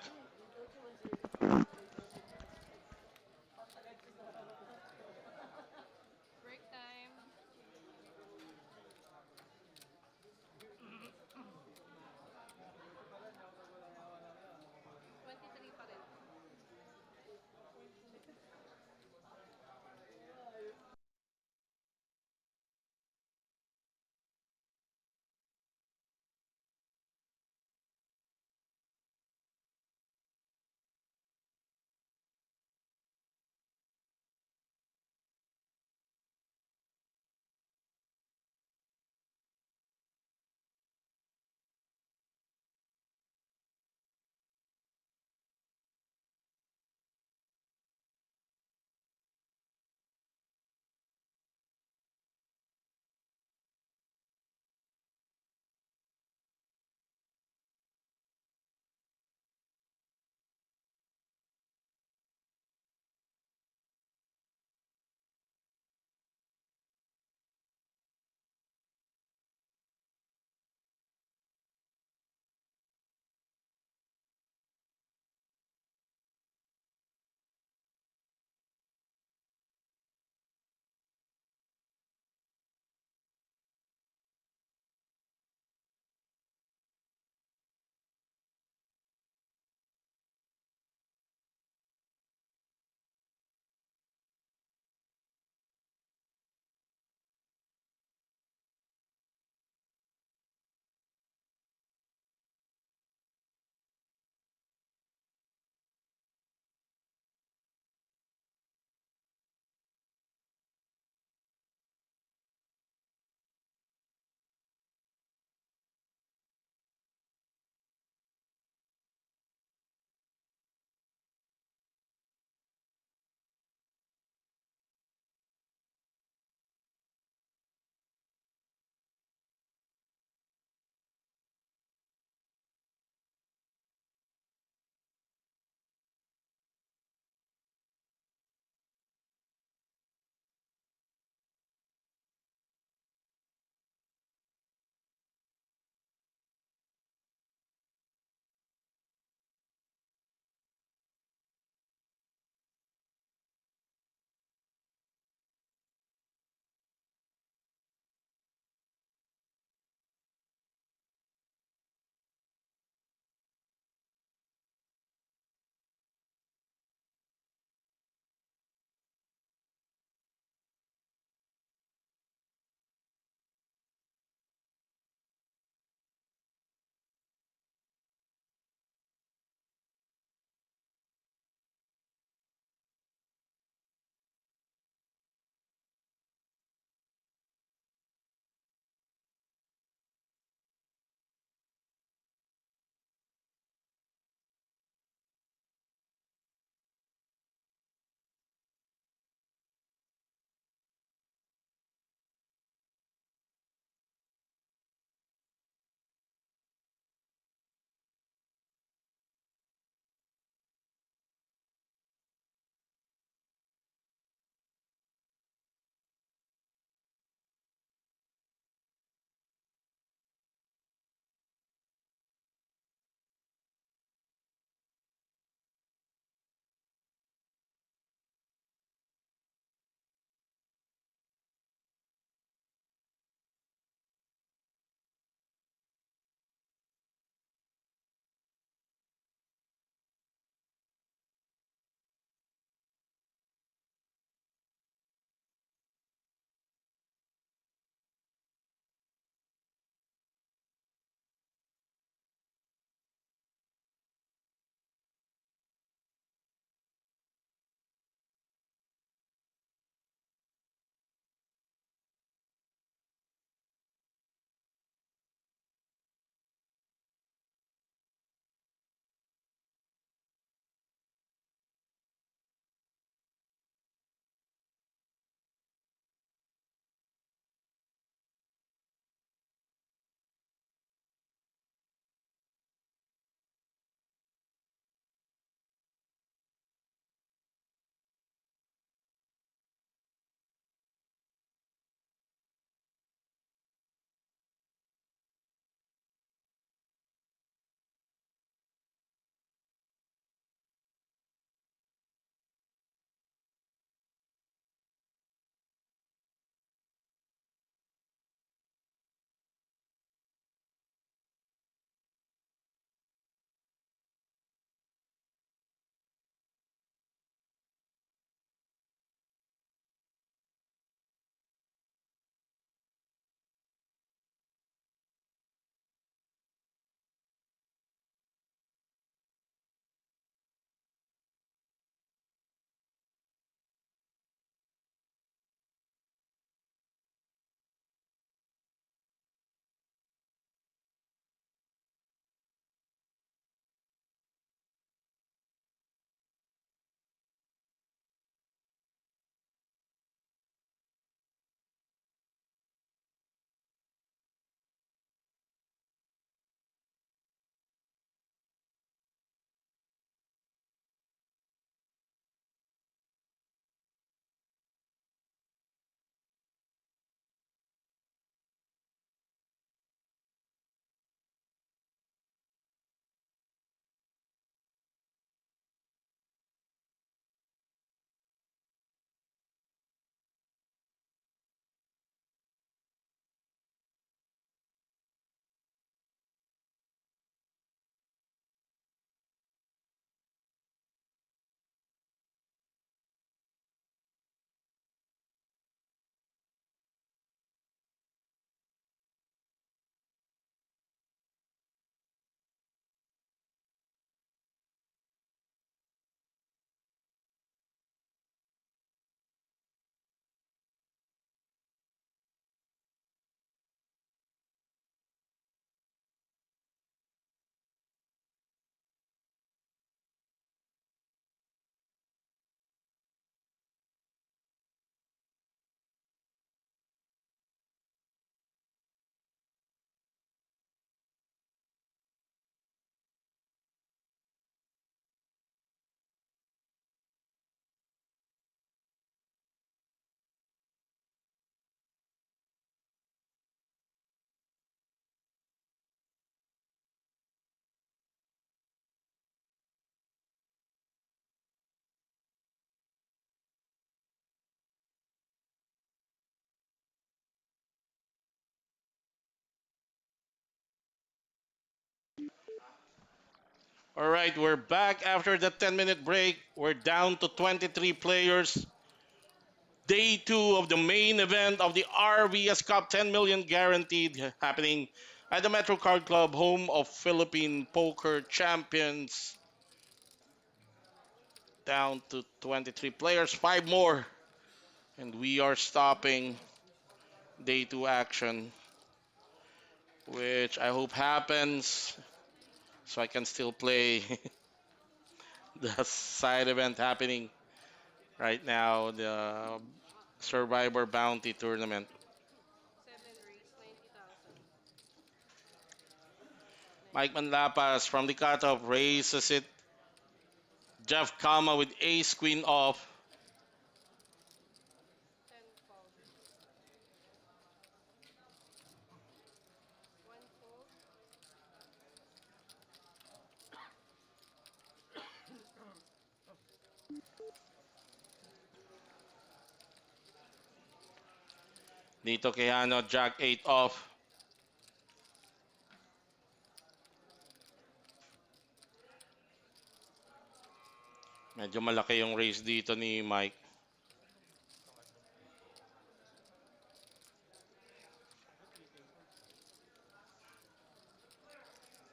All right, we're back after the 10-minute break. We're down to 23 players. Day 2 of the main event of the RVS Cup 10 million guaranteed happening at the Metro Card Club, home of Philippine poker champions. Down to 23 players, 5 more. And we are stopping day 2 action, which I hope happens so I can still play the side event happening right now, the Survivor Bounty Tournament. 7 race, 90,000. Mike Manlapas from the cutoff raises it. Jeff Kama with ace queen off. 10 fold. 1 fold. Dito Quijano, Jack 8 off. Medyo malaki yung raise dito ni Mike.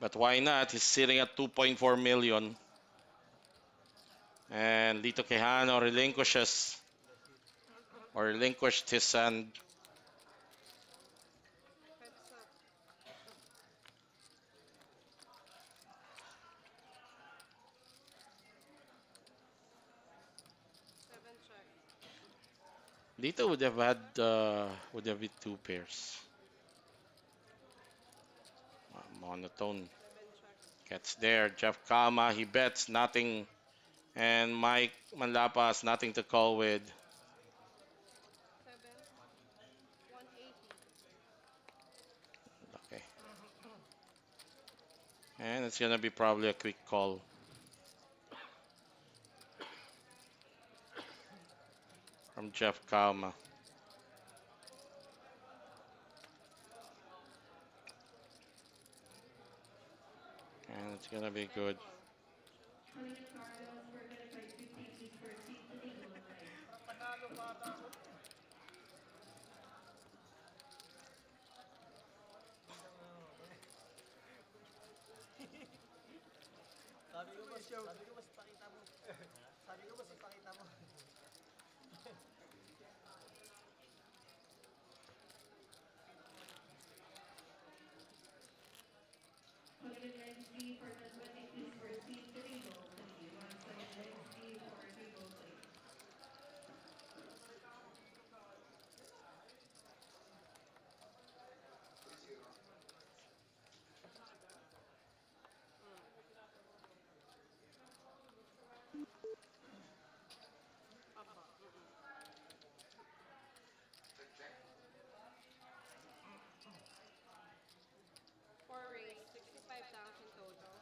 But why not? He's sitting at 2.4 million. And Lito Quijano relinquishes or relinquished his hand. Heads up. 7 check. Lito would have been 2 pairs. Monotone 7 check. gets there. Jeff Kama, he bets nothing. And Mike Manlapas, nothing to call with. 7. 180. Okay. And it's gonna be probably a quick call. From Jeff Kama. And it's gonna be good. Apa. 4 race, 65,000 total.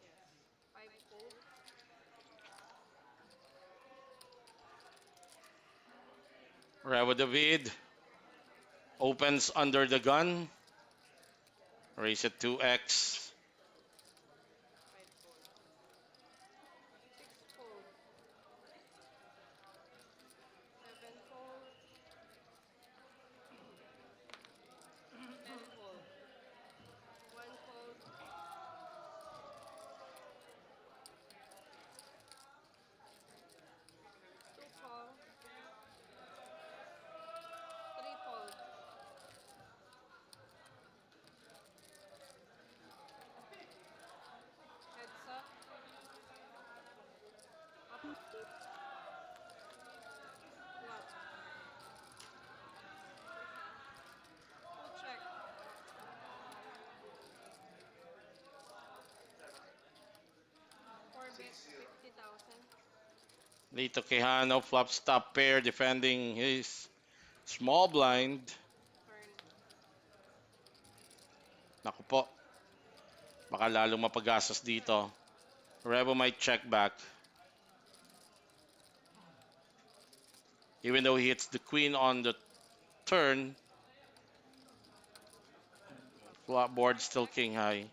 Yes. 5 fold. Revo David opens under the gun. Raise it 2x. 5 fold. 6 fold. 7 fold. 10 fold. 1 fold. 2 fold. 3 fold. Heads up. Up. Flop. Full check. 4 bets, 50,000. Lito Quijano, flop stop pair, defending his small blind. Turn. Naku po. Baka lalong mapagastos dito. Revo might check back. Even though he hits the queen on the turn, Board still king high.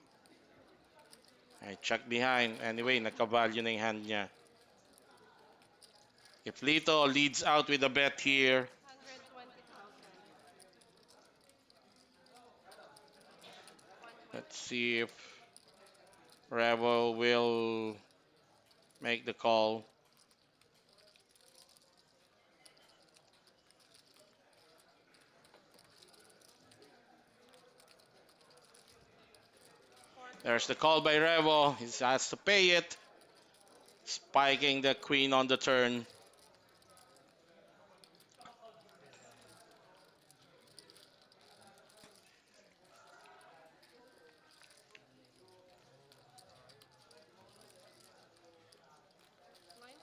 I check behind. Anyway, nagka-value na yung hand niya. If Lito leads out with a bet here, 120,000. let's see if Rebel will make the call. There's the call by Rebel. He has to pay it. Spiking the queen on the turn. Mines,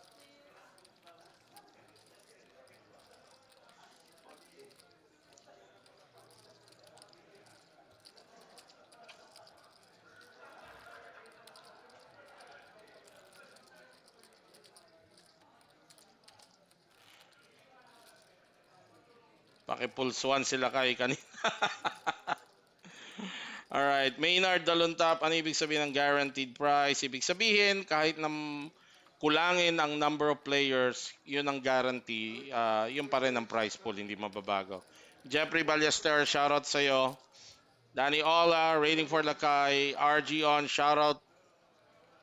please. Pakipulsuan sila kay kanina. Alright, Maynard Daluntap, ano ibig sabihin ng guaranteed price? Ibig sabihin, kahit na kulangin ang number of players, yun ang guarantee, yun pa rin ang price pool, hindi mababago. Jeffrey Ballester, shoutout sa'yo. Danny Ola, rating for Lakay. RG on, shoutout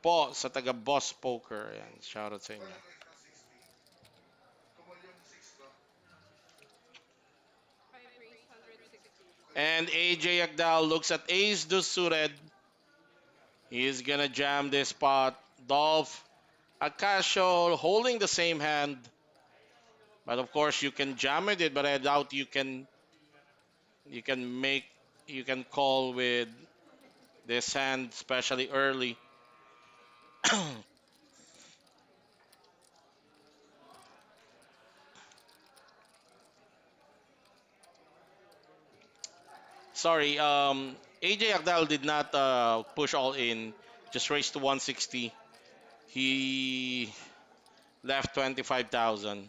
po sa taga Boss Poker. Ayan, shoutout sa inyo. Five raise, 160. And AJ Agdal looks at ace deuce suited. He's gonna jam this pot. Dolph Acasio holding the same hand. But of course you can jam it, but I doubt you can make you can call with this hand, especially early. Sorry, AJ Agdal did not push all in, just raised to 160. He left 25,000.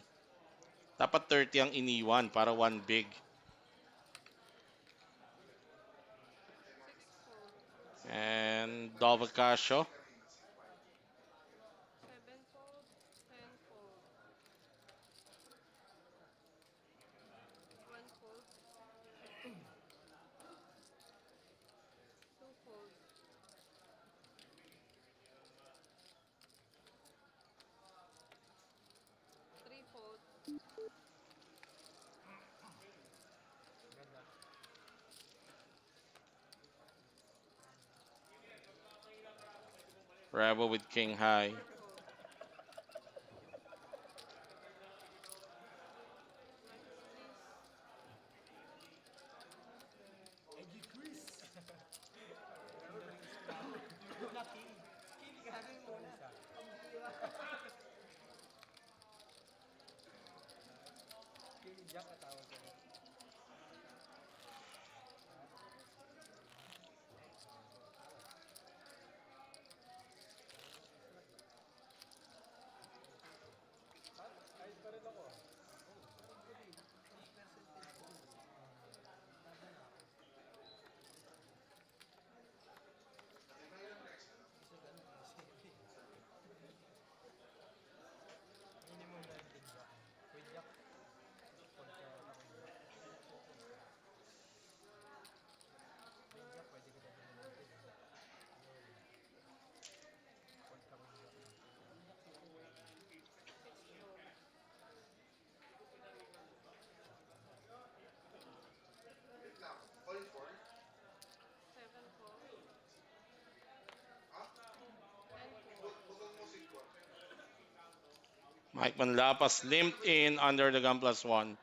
Dapat 30 ang iniwan para one big. Six fold. And Dolph Acasio. 7 fold. 10 fold. 1 fold. 2 fold. 3 fold. Rebel with king high. 4 fold. Next, please. Seven fold. 10 fold. Mike Manlapas limped in under the gun +1.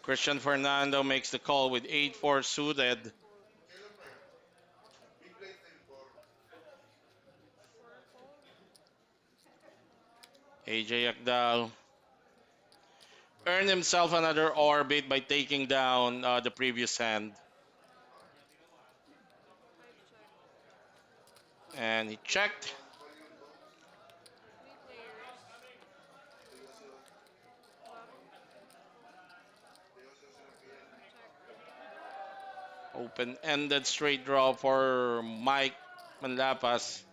Christian Fernando makes the call with 8-4 suited. Fold. 4 fold. AJ Akdal earned himself another orbit by taking down the previous hand. 5 check. And he checked. Three players. Bluff. Check. Open-ended straight draw for Mike Manlapas.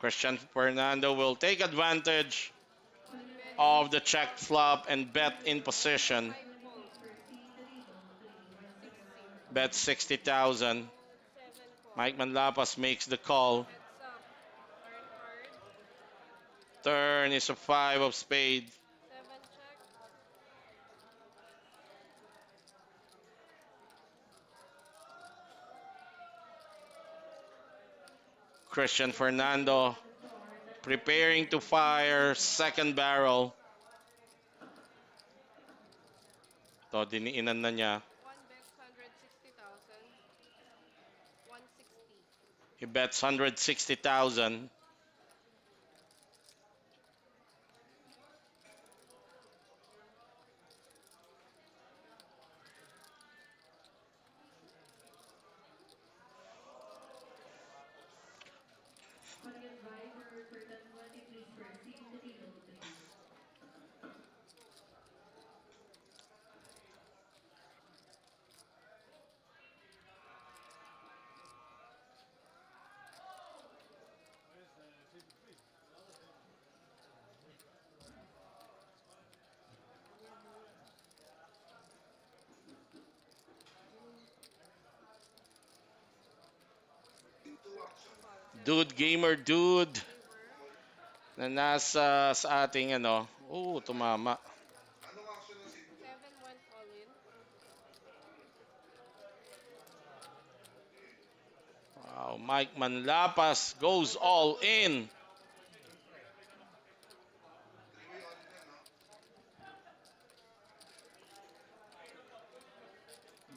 Christian Fernando will take advantage Bet of the check flop and bet in position. 5 fold. 60. Bet 60,000. 7 Mike call. Manlapas makes the call. Heads up. Turn card. Turn is a 5 of spades. 7 check. Christian Fernando preparing to fire second barrel. To, diniinan na niya. 1 bets 160,000. 160. He bets 160,000. Calling advisor for 1020, please proceed to table 3. Dude, gamer dude. River. Na nasa sa ating ano. Tumama. 7 went all in. Wow, Mike Manlapas goes all in.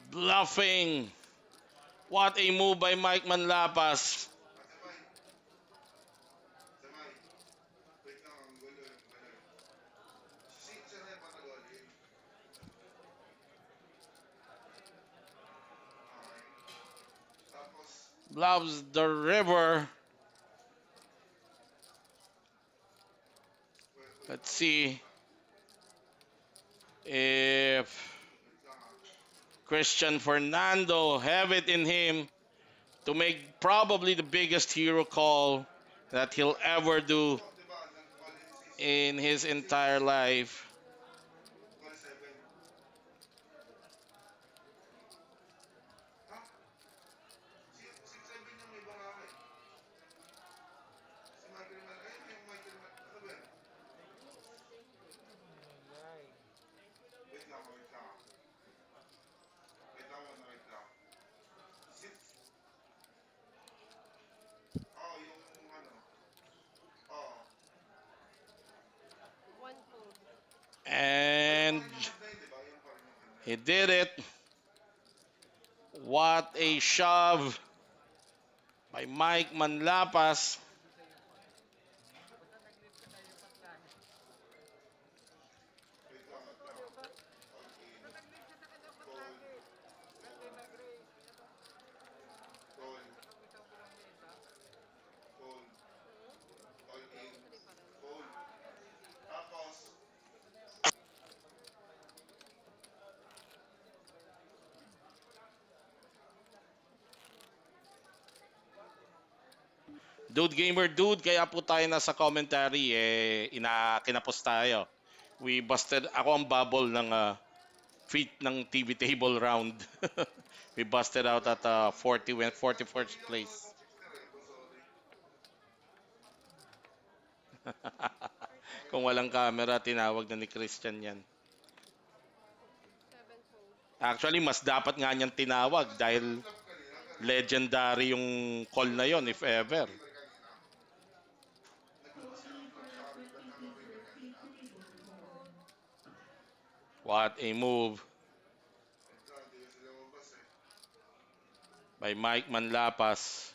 Bluffing. What a move by Mike Manlapas. Bluffs the river. Let's see if Christian Fernando have it in him to make probably the biggest hero call that he'll ever do in his entire life. One fold. And he did it. What a shove by Mike Manlapas. Dude gamer dude, kaya po tayo nasa commentary kinapos tayo. We busted ako ang bubble ng feet ng TV table round. We busted out at 41st place. Kung walang camera, tinawag na ni Christian yan. 7 fold. Actually, mas dapat nga niyan tinawag dahil legendary yung call na yon if ever. Cody for 20, please proceed to table 4. What a move by Mike Manlapas.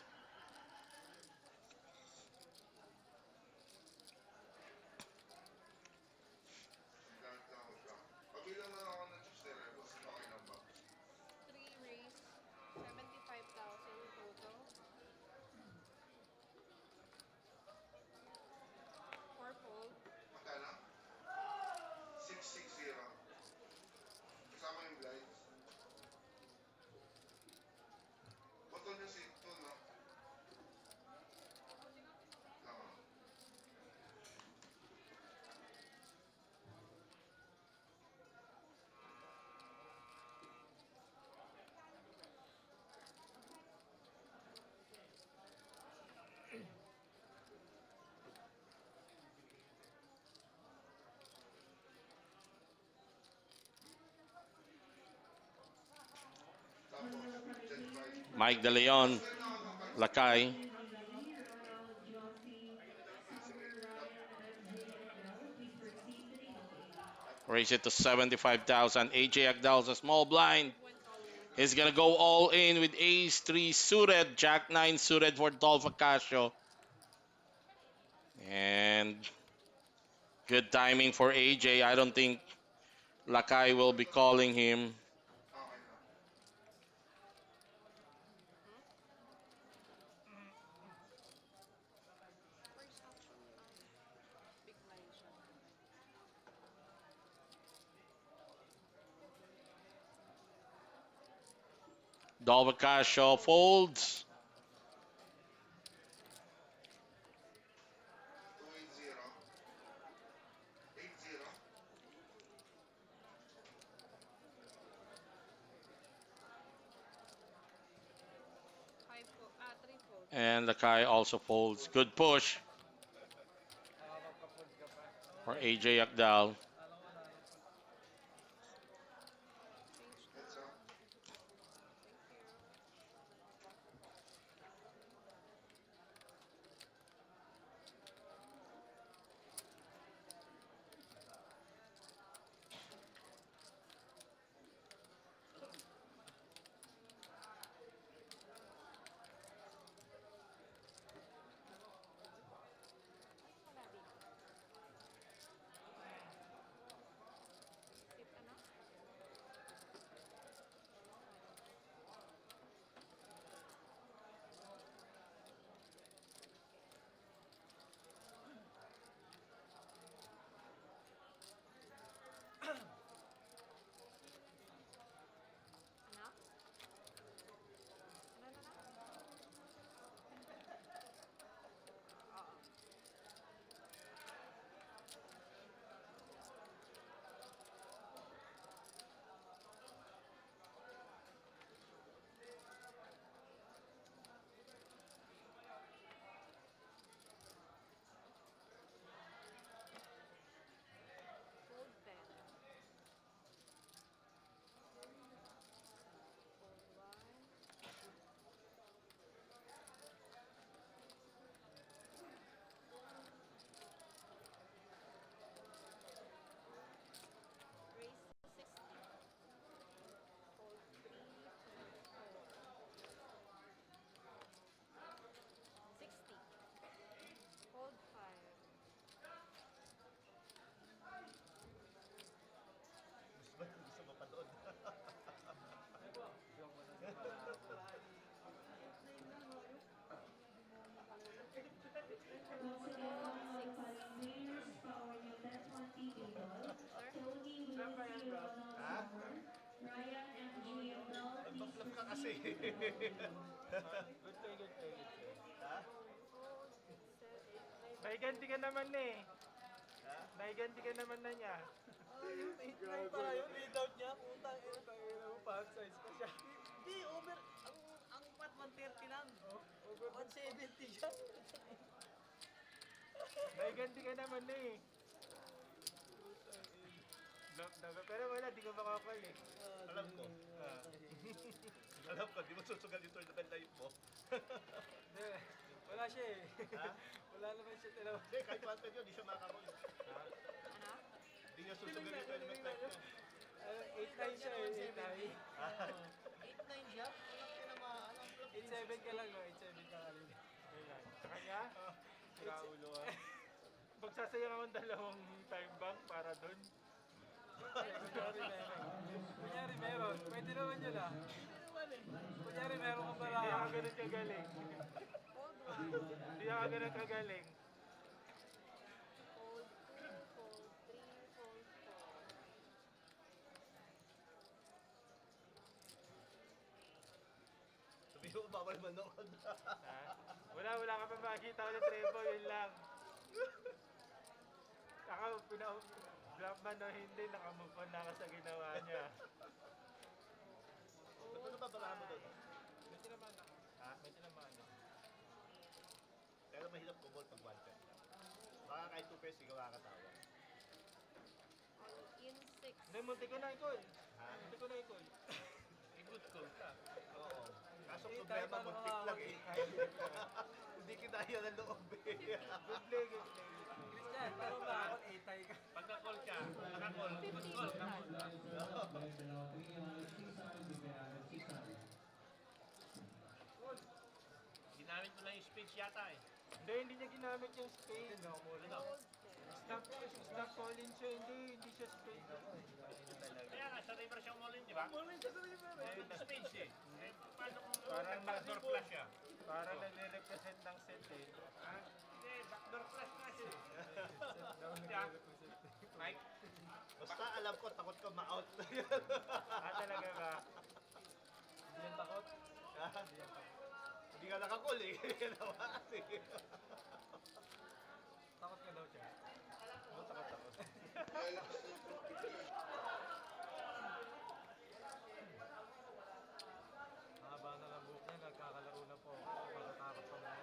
Hello, for the players Mike from De Leon, Monotone table. Lakay. Team Lily, Royal, Josie, Summer, Ryan, MJ, and Mel. Please proceed to the game. Raise it to 75,000. AJ Agdal's a small blind. Went all in. He's gonna go all in with ace 3 suited, jack 9 suited for Dolph Acasio. And good timing for AJ. I don't think Lakay will be calling him. First actually, big blind siya. Dolph Acasio folds. 3 folds. And Lakay also folds. Good push for AJ Agdal. Change na. Thank you. Wala dito. Sit ano? Ano? Ano? Oo. Fold 10. Fold 1. Raise to 60. Fold 3. Fold 4. 60. Fold 5. Gusto mo pa doon. Once again, calling all the following players from your bet 20 table. Tony, Willie, Ronald, Summer, Ryan, MJ, and Mel. Please Nagpa-bluff ka proceed kasi. to the game. Good play, good play, good play. Ha? Fold 7. Naiganti ka naman na eh. Naiganti ka naman na niya. Yung 8-9 pa, yung lead out niya, putang ina, tangina mo, pa size pa siya. Hindi, over. Ang pat 130 lang. 170 siya. Naiganti ka naman na eh. Bluff na ba? Pero wala, di ko makakal eh. Alam ko. Alam ko, di mo susugal yung tournament life mo. Hindi, wala siya eh. Ha? Wala naman siya talaga. Hindi, kahit 1 yun, di siya makaroon. Ano? Di niya susugal yung tournament life niya. 8-9 siya eh, 8-9. 8-9 siya? Walang tinamaan. 8-7 ka lang, no? 8-7 ka lang. Ayun. Sa kanya, siraulo ka. Magsasayang akong dalawang time bank para dun. Kunyari meron. Pwede naman yun ah. Kunyari meron ka pala. Hindi ka ganun kagaling. Fold 1. Hindi ka ganun kagaling. Fold 2. Fold 3. Fold 4. Sabi ko, bawal manood. Ha? Wala ka pa makikita ulit treble, yun lang. Bluff man o hindi, nakamove on na ka sa ginawa niya. Ba't ano ba balahan mo doon? May tinamaan na. Ha? May tinamaan na. Pero mahirap kumol pag 1 pet. Baka kahit 2 pets, ikaw kakatawa. All in 6. Hindi, munti ko na i-call. Ha? Munti ko na i-call. Good call ka. Kaya naman muntik lang eh. Hindi kinaya ng loob eh. Good play, good play. Christian, pero ba ako 8 ka? Pagka-call ka, naka-call, 15 call, flat. Ginamit mo na yung speech yata eh. Hindi niya ginamit yung spade. Ano? Stop calling siya, hindi siya spade. Kaya nga, sa river siya umulin, di ba? Calling siya sa river eh. Eh, speech eh. Eh, paano kung Parang backdoor flush siya? Parang nagre-represent ng set eh. Hindi, backdoor flush nga siya. Mike? Basta alam ko, takot ka ma-out. Talaga ba? Hindi yan takot. Hindi ka nakakul eh. Nawas eh. Takot ka daw siya. Oo, takot. Haba na lang buhok niya, nagkakalaro na po. Pagkatakot pa na.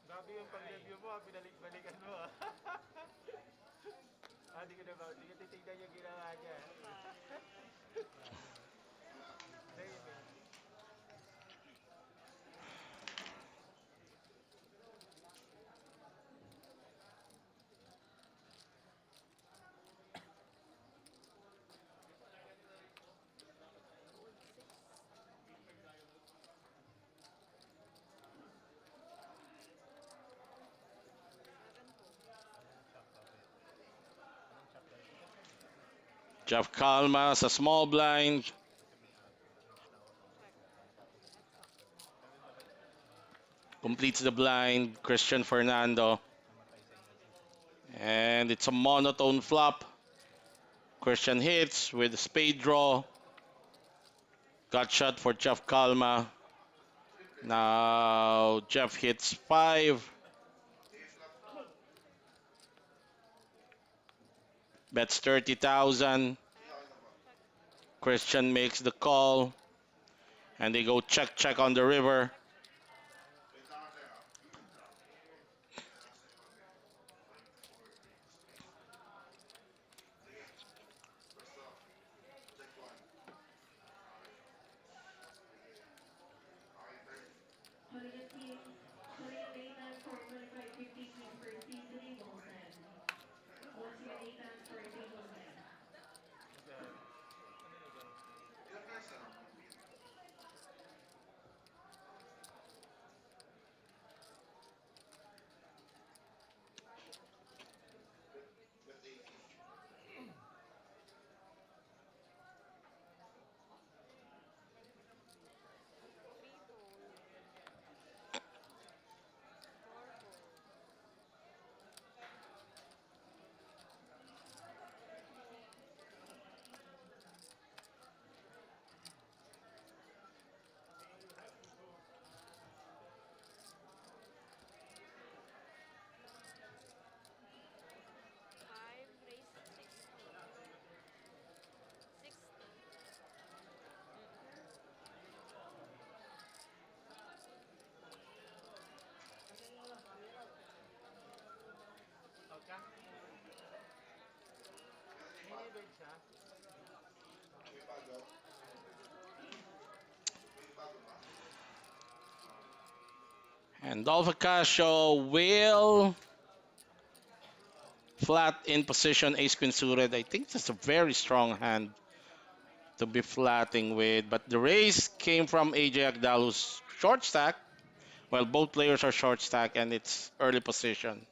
Grabe yung pag-review mo, binalik-balikan mo. Di ko na ba? Di ko titignan yung ginawa niya. Same eh. Jeff Calma sa small blind. Completes the blind. Christian Fernando. And it's a monotone flop. Christian hits with a spade draw. Gut shot for Jeff Calma. Now Jeff hits 5. Bets 30,000. Christian makes the call. And they go check on the river. Minibed siya. And Dolph Casio will flat in position ace queen suited. I think that's a very strong hand to be flatting with. But the raise came from AJ Agdalu's short stack. Well, both players are short stack and it's early position.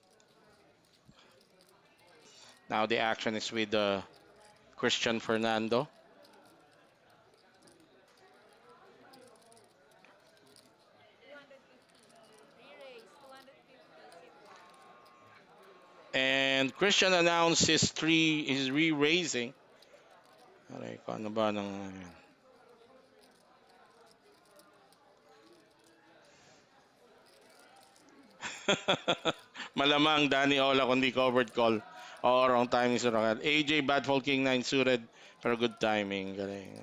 Now the action is with Christian Fernando. And Christian announced his re-raising. Aray ko, ano ba nang yan? Malamang Danny Ola kundi covered call. Oh, wrong timing sa Rocket. AJ Badfall King 9 suited pero good timing. Galing.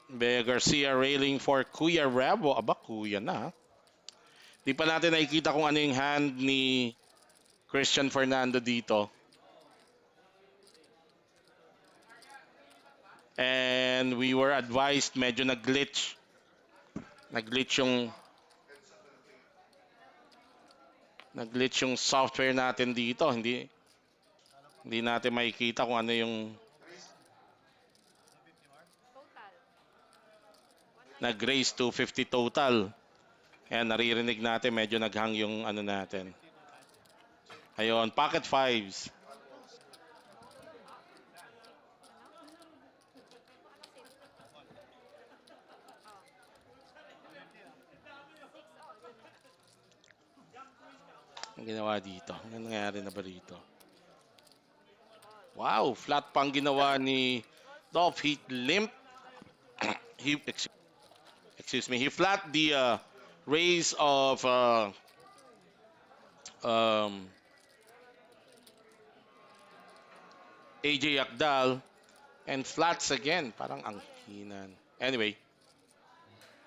Bea Garcia railing for Kuya Rebo. Aba, Kuya na. Di pa natin nakikita kung ano yung hand ni Christian Fernando dito. And we were advised medyo nag-glitch. Nag-glitch yung software natin dito. Hindi natin makikita kung ano yung Total. nag-raise to 50 total. Ayan, naririnig natin medyo naghang yung ano natin. Ayun, pocket fives. Ang ginawa dito. Ano nangyari na ba dito? Wow, flat pang ginawa ni Dolph. He limp. Excuse me. He flat the raise of um, AJ Akdal and flats again. Parang ang hinan. Anyway,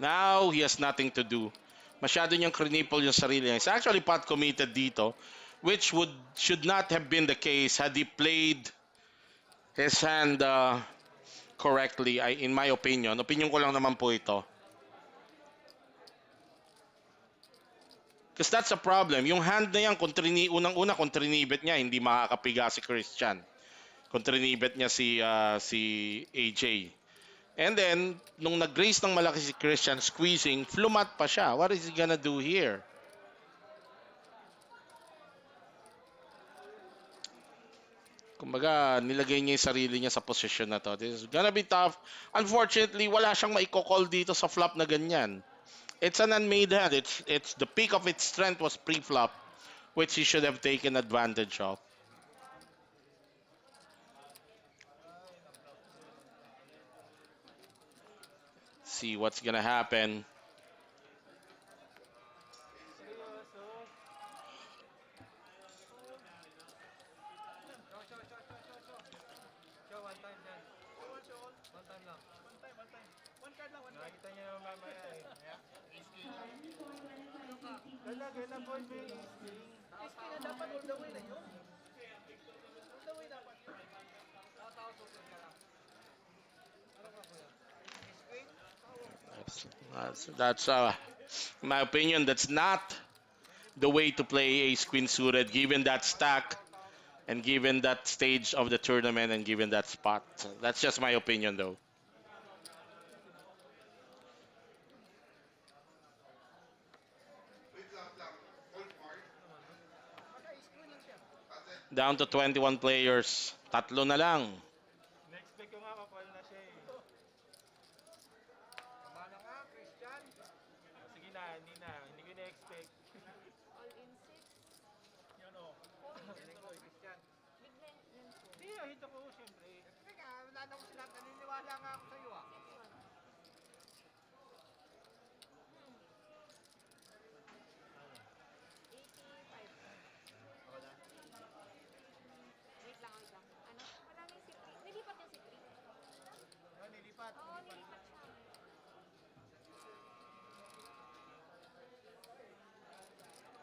now he has nothing to do. Masyado niyang krinipol yung sarili niya. He's actually pot committed dito, which should not have been the case had he played his hand correctly, in my opinion. Opinion ko lang naman po ito. Because that's a problem. Yung hand na yan, unang-una, kung trinibet niya, hindi makakapiga si Christian. Kung trinibet niya si AJ. And then, nung nag-raise ng malaki si Christian, squeezing, flumat pa siya. What is he gonna do here? Kumbaga, nilagay niya yung sarili niya sa posisyon na to. This is gonna be tough. Unfortunately, wala siyang maiko-call dito sa flop na ganyan. It's an unmade hand. It's the peak of its strength was pre-flop, which he should have taken advantage of. See what's gonna happen. Show, one time dyan. One time lang. One card lang. Nakikita niyo naman mamaya eh. Talaga na boy, may iski na dapat all the way na yun. All the way dapat yun. Tao susunod ka lang. Ano ka kuya? That's in my opinion, that's not the way to play ace queen suited, given that stack and given that stage of the tournament and given that spot. So that's just my opinion, though. Down to 21 players. Tatlo na lang. Next pick ko nga kapal na siya eh. Tama na nga, Christian. Sige na, hindi na. Hindi ko na-expect. All in 6. Yun o. Galing ko, Christian. Bigla yun po. Hindi, hito ko siyempre. Teka, wala na ko sila. Naniniwala nga ako sa'yo ah. Wait lang. Ano? Wala na yung si Pri. Nilipat yung si Pri. Nilipat. Oo, nilipat siya.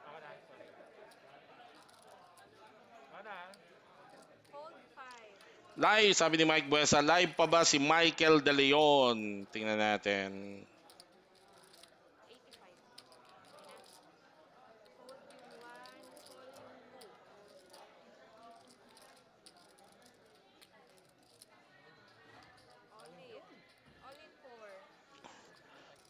Ako na, sorry. Ako na. Hold 5. Live, sabi ni Mike Buesa. Live pa ba si Michael De Leon? Tingnan natin. 85. Hold yung 1, hold yung 2.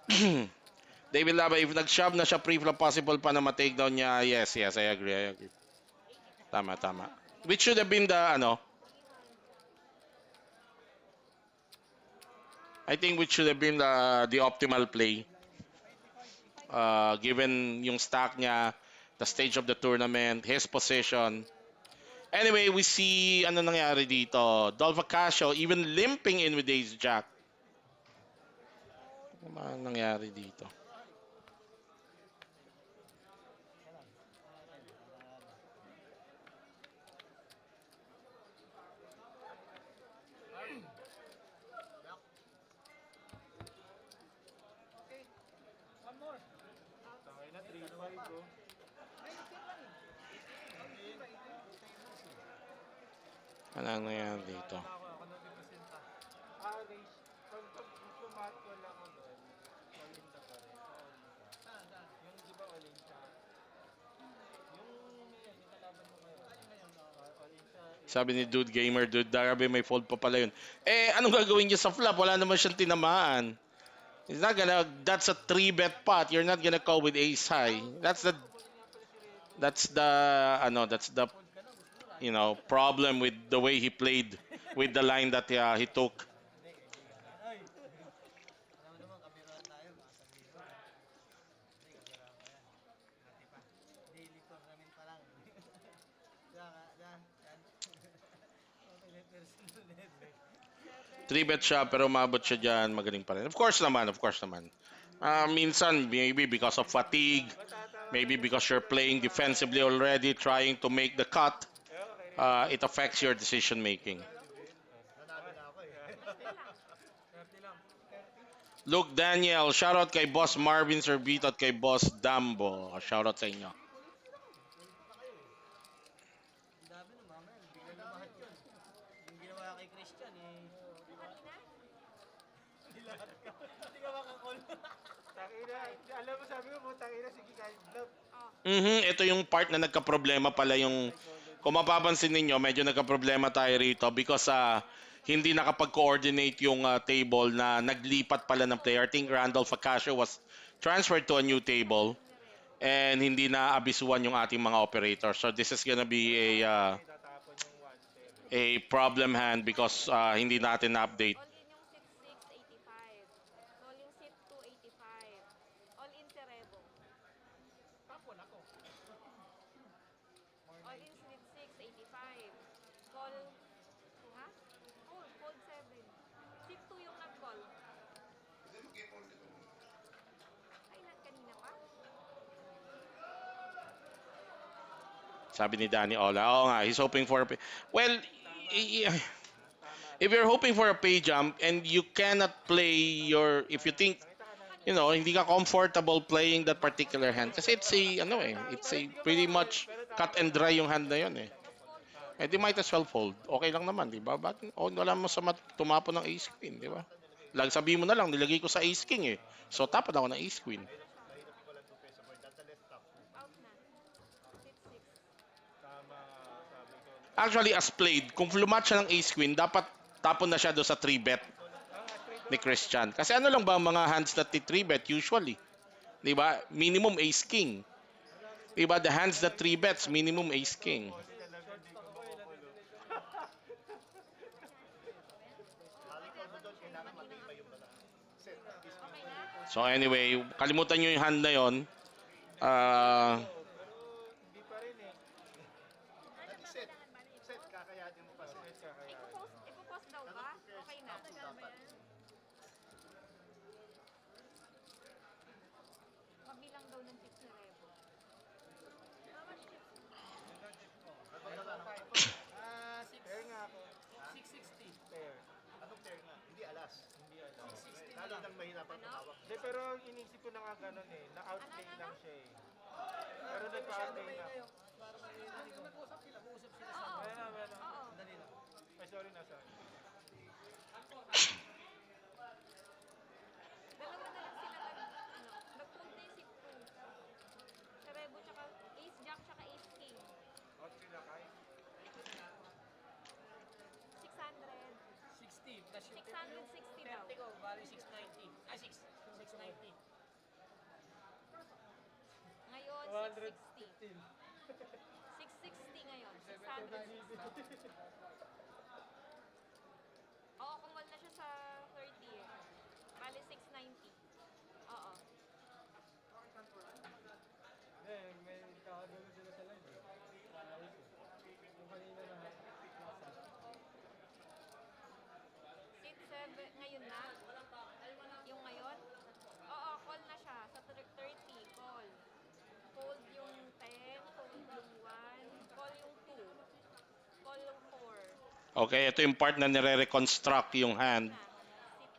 All in 4. David Laba, if nag-shove na siya pre-flop, possible pa na ma-takedown niya. Yes, I agree. Tama. Which should have been the, I think which should have been the optimal play. Given yung stack niya, the stage of the tournament, his position. Anyway, we see ano nangyari dito. Dolph Acasio even limping in with ace jack. Ano nangyari dito? Ano nangyayari dito? Ako nagrepresenta. Race. Pag lumat ko lang ako doon, Olinda pa rin. Yung di ba Olinda? Yung kalaban mo ngayon. Olinda. Sabi ni Dude Gamer, Dude Darabe, may fold pa pala yun. Eh, anong gagawin niya sa flop? Wala naman siyang tinamaan. It's not gonna, that's a 3-bet pot. You're not gonna call with ace high. That's the, that's the, problem with the way he played with the line that he took. Alam mo naman, kabiruan tayo. Baka sabihin mo. Hindi, kabiruan ko yan. Dati pa. Daily tournament pa lang. Yan. Okay, personal level. 3-bet siya pero umabot siya dyan. Magaling pa rin. Of course naman. Minsan, maybe because of fatigue, maybe because you're playing defensively already, trying to make the cut, it affects your decision making. Luke Daniel, shoutout kay Boss Marvin Sorbito at kay Boss Dambo. Shoutout sa inyo. Ang dami na mamaya. Biglang lumahat yun. Yung ginawa kay Christian eh. Hindi ka makakall. Takina. Alam mo, sabi mo, takina, sige kahit bluff. Ito yung part na nagka-problema pala yung, kung mapapansin ninyo, medyo nagka-problema tayo rito because hindi nakapag-coordinate yung table na naglipat pala ng player. I think Randolph Acacio was transferred to a new table and hindi na abisuan yung ating mga operators. So this is gonna be Tatapon yung 1 pair. a problem hand because hindi natin na-update. All in yung sit 685. All yung sit 285. All in Cerebo. Tapon ako. All in sit 685. Call, ha? Fold 7. Sit 2 yung nag-call. Ay, kanina pa? Sabi ni Danny Ola. Oo nga, he's hoping for a pay. Well, if you're hoping for a pay jump and you cannot play if you think, hindi ka comfortable playing that particular hand. Kasi it's a pretty much cut and dry yung hand na yun eh. Eh, di might as well fold. Okay lang naman, di ba? Wala mo sa tumapon ng ace queen, di ba? Sabihin mo na lang, nilagay ko sa ace king eh. So, tapon ako ng ace queen. Out na. Sit 6. Tama, sabi ko. Actually, as played, kung lumat siya ng ace queen, dapat tapon na siya doon sa 3-bet ni Christian. Kasi ano lang ba ang mga hands na 3-bet usually? Di ba? Minimum ace king. Di ba? The hands that 3-bets, minimum ace king. So anyway, kalimutan nyo yung hand na yon. Hindi pa rin eh. Set, kakayanin mo pa set. Ipo-post daw ba? Okay na. Mabilang daw ng chips ni Rebo. Pair nga ako. 660. Pair. Anong pair nga? Hindi alas. Hindi alam. Lalo nang mahirapan tumawak. Hindi, pero inisip ko na nga ganun eh. Na-outplay lang siya eh. Pero nagpa-outplay na ako. Mag-uusap sila Oo. Meron. Oo. Dali lang. Ay, sorry na, sorry. Dalawa na lang sila nag-fold na yung sit 2. Cerebo tsaka ace jack tsaka ace king. Out sila kahit. 600. 60 plus yung 660 daw. 30 ko, bali 690. Ay, 690. Ngayon, 660. 660 ngayon. 660. Oo, kumol na siya sa 30 eh. Bali 690. Oo. Hindi, may kakagano sila sa live eh. Ayos eh. Yung kanina na nasa. Sit 7, ngayon na. Yung ngayon? Oo, call na siya. Sa 30, call. Fold yung 10, fold yung 1, call yung 2, call yung 4. Okay, ito yung part na nire-reconstruct yung hand.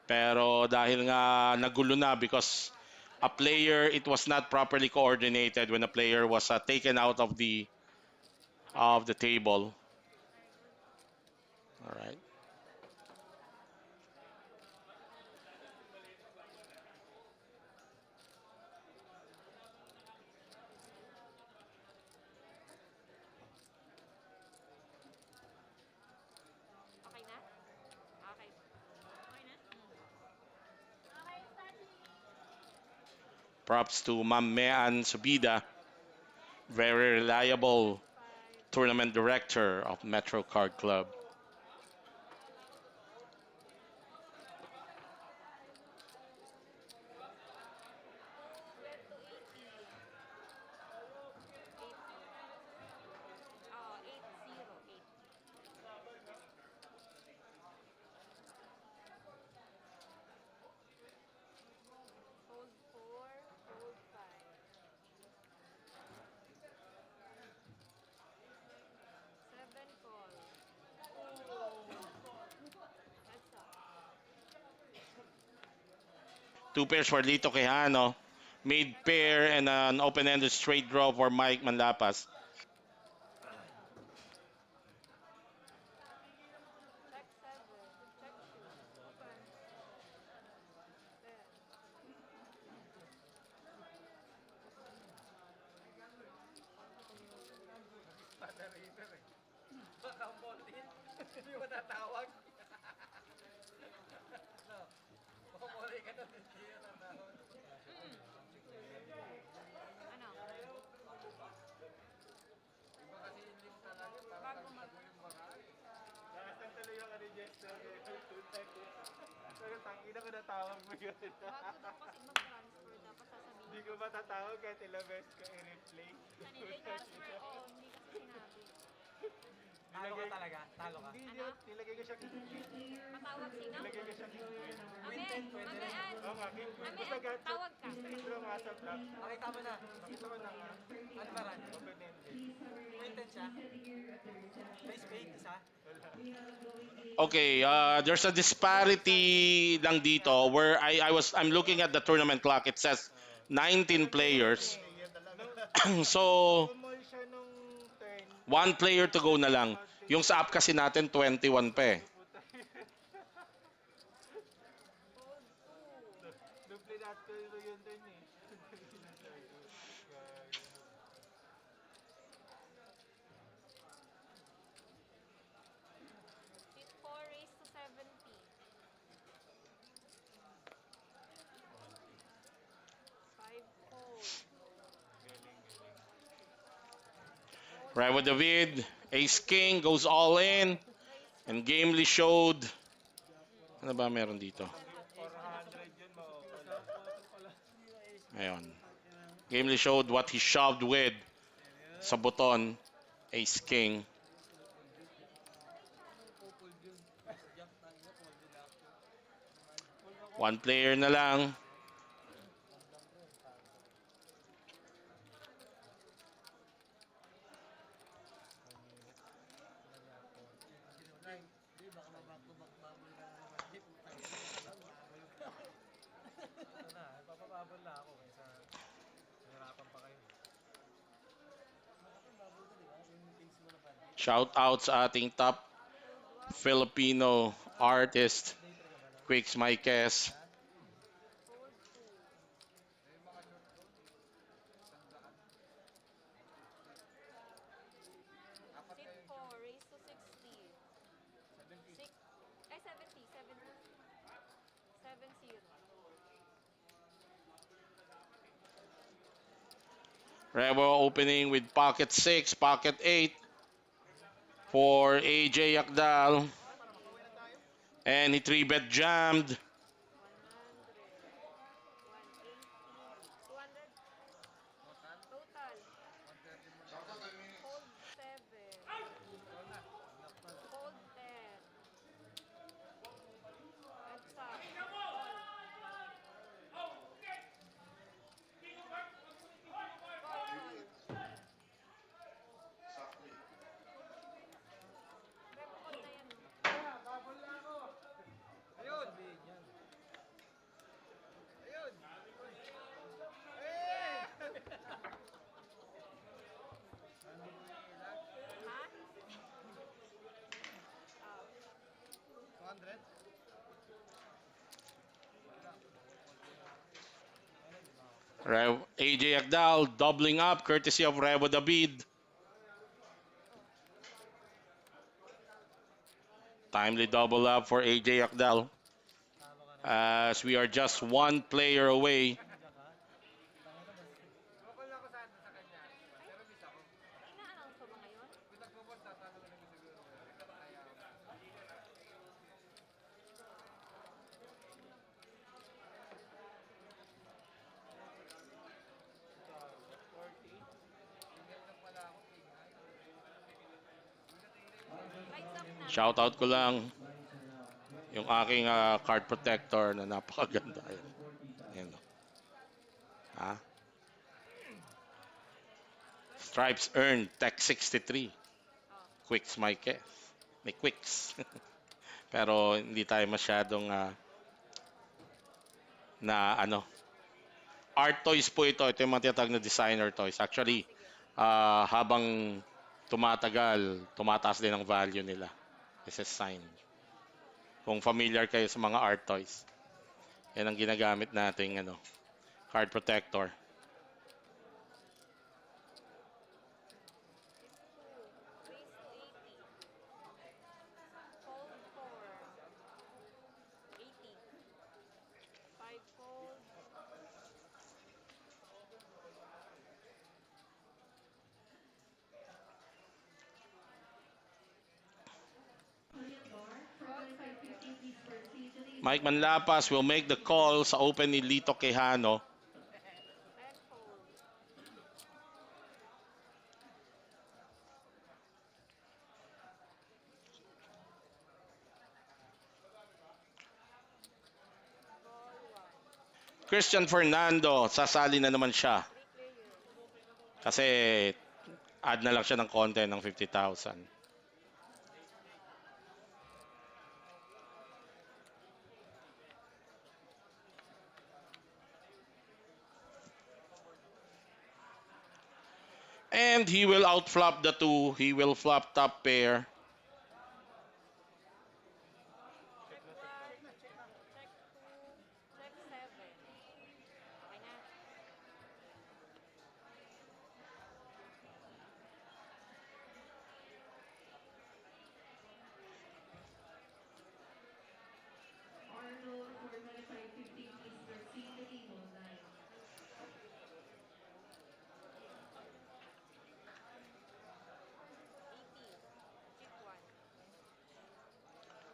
Pero dahil nga nagulo na because it was not properly coordinated when a player was taken out of the table. All right. Okay na? Okay. Okay na? Okay, starting. Props to Mamean Subida, very reliable 25. tournament director of Metro Card Club. Bet to 80. 80. Oh, 808. Hold 4, hold 5. 7 call. Heads up. Two pairs for Lito Quijano. Made pair and an open-ended straight draw for Mike Manlapas. Check 7. Check 2. Open. 10. Moderator eh. Baka ang ballin. Hindi mo tatawag. No. Baka muli ka na hindi mo tatawag. Ano? Iba kasi yung link talaga. Parang Bago mag... yung bakaan. Nakasang tuloy yung register. Pero tangina ko natawag mo yun. Bago daw kasi mag-transfer, dapat sasabihin. Hindi ko matatawag kahit ilang beses ko i-replay. Kanina i-transfer, oo, hindi kasi sinabi. Talo ka talaga? Talo ka? Hindi, Ano? nilagay ko siya king queen. Matawag sino? Nilagay ko siya king queen. Ame, mamean. Oo nga, king queen. Basta Mamean, gat, tawag ka. intro nga sa vlog. Nakita mo na. Nakita ko na nga. Ano ba ran? Open-ended. Quinten siya? May spade isa? Okay, there's a disparity lang dito where I'm looking at the tournament clock. It says 19 players. So, Kumol siya nung turn. one player to go na lang. Yung sa app kasi natin 21 pa eh. Hold 2. Duplinat ko yun dun eh. Hit 4, raise to 70. 5 hold. Right with David, Ace King goes all in Raise and gamely showed. Ano ba meron dito? 400 yun mawawala. Ayun. Gamely showed what he shoved with sa buton. Ace King. One player na lang. Di baka maback-to-back bubble ka na naman. Di, putang ina. Ito na. Papababol na ako kaysa nahirapan pa kayo. Bubble ka, di ba? Yung things mo na pa. Shout out sa ating top Filipino artist, Quicks Maikes. hold 2. Hit 4, raise to 60. 6, ay 70, 70. 70. Revo opening with pocket 6, pocket 8 for AJ Yakdal. And he 3-bet jammed. 100, 180, 200 total. Hold 7. Hold 10. Heads up. Call, call. Rep call na yan. Ayun! AJ Agdal doubling up courtesy of Revo David. Timely double up for AJ Agdal. Talo ka na. As we are just one player away. Nandiyan ka? Tangin na mas... Okay lang ako sa kanya. Pero miss ako. Ina-announce pa ba ngayon? Kung nagpo-post, tatalo ko naman siguro. Kaya, tingnan lang pala ako. Lights up na. Shoutout ko lang yung aking card protector na napakaganda. Ayan. Ayan. Ha? Stripes earned, Tech 63. Quicks Mike. May quicks. Pero hindi tayo masyadong na ano. Art toys po ito. Ito yung mga tinatawag na designer toys. Actually, habang tumatagal, tumataas din ang value nila. This is sign. Kung familiar kayo sa mga art toys, yan ang ginagamit nating card protector. Raise to 80. Fold 4. 80. 5 fold. Mike Manlapas will make the call sa open ni Lito Quijano. 10 fold. Call 1. Christian Fernando, sasali na naman siya. 3 players. Kasi add na lang siya ng konti ng 50,000. And he will outflop the 2. He will flop top pair. Check 1. Check 2. Check 7. Okay na. Arnold for 2550, please proceed to table 9. 80. Check 1.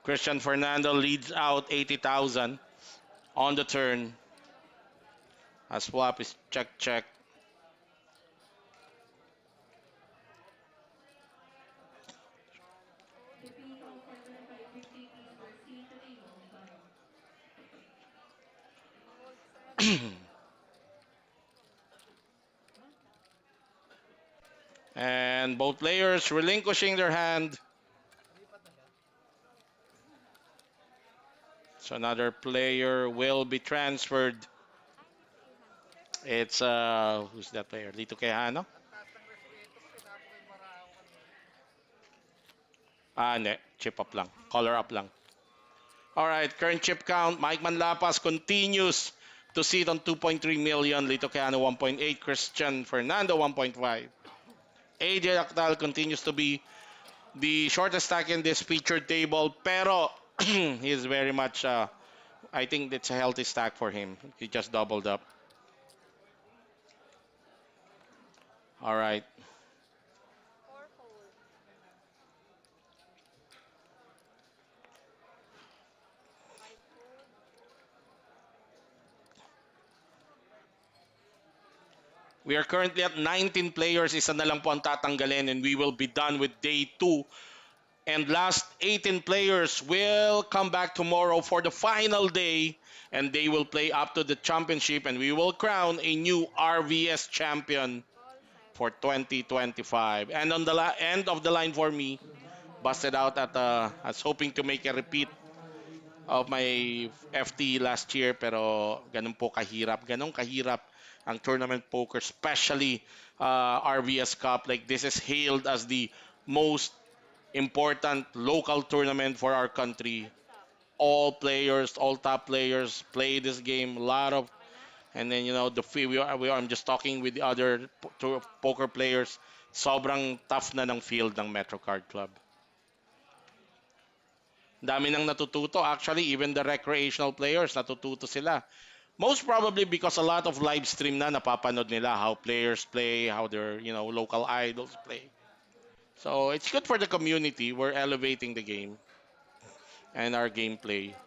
Christian Fernando leads out 80,000 on the turn. As flop is check check. Pepito for 2550, please proceed to table 5. Fold 7. And both players relinquishing their hand. Lipat na siya. So another player will be transferred. Ay, may 300. It's who's that player? Lito Quijano? Ang taas ng respeto ko, tinapo ko yung bara ako kanina. Hindi. Chip up lang. Color up lang. Alright, current chip count. Mike Manlapas continues to sit on 2.3 million. Lito Quijano 1.8. Christian Fernando 1.5. AJ Actal continues to be the shortest stack in this featured table. Pero he is very much, I think it's a healthy stack for him. He just doubled up. Alright. 4 fold. 5 fold. We are currently at 19 players. Isa na lang po ang tatanggalin and we will be done with day 2. And last 18 players will come back tomorrow for the final day and they will play up to the championship and we will crown a new RVS champion Call 7. for 2025. And on the end of the line for me, busted out at I was hoping to make a repeat of my FT last year pero ganun po kahirap. Ganun kahirap ang tournament poker, especially RVS Cup. Like this is hailed as the most important local tournament for our country. Stop. All players, all top players play this game. A lot of Okay na? And then, I'm just talking with the other poker players. Sobrang tough na ng field ng Metro Card Club. Dami nang natututo. Actually, even the recreational players, natututo sila. Most probably because a lot of live stream na napapanood nila how players play, how their, local idols play. So, it's good for the community. We're elevating the game and our gameplay. 7.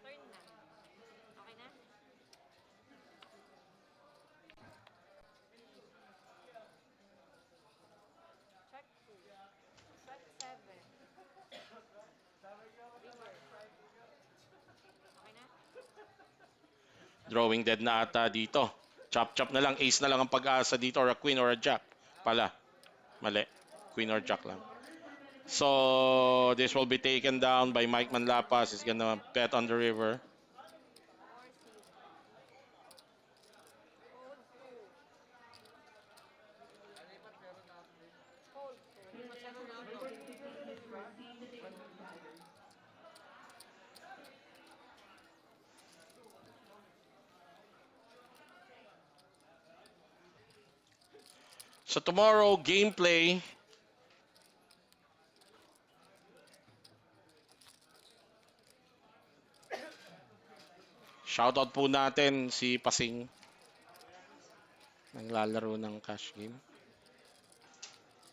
Turn na. Okay na? Check 2. Check 7. River. Okay na? Drawing dead na ata dito. Chop-chop na lang. Ace na lang ang pag-asa dito or a queen or a jack. Pala. Mali. Queen or jack lang. So, this will be taken down by Mike Manlapas. He's gonna bet on the river. 4-0. Hold 2. Hold 2. So, tomorrow, gameplay. Shoutout po natin si Pasing. Naglalaro ng cash game.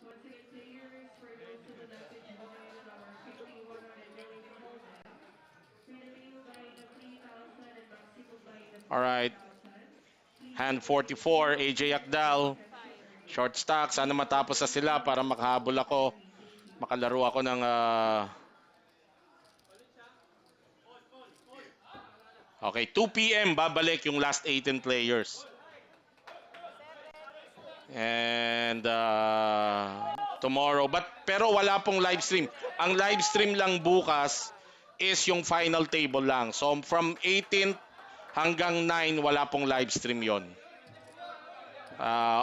Once again, players, for those who would like to join our 5100 million holder, minimum buy the 3,000 and maximum buy the Alright. Hand 44, AJ Akdal. Short stack. Sana matapos na sila para makahabol ako. Makalaro ako ng... Okay, 2 p.m. babalik yung last 18 players. And tomorrow. Pero wala pong live stream. Ang live stream lang bukas is yung final table lang. So from 18 hanggang 9, wala pong live stream yon.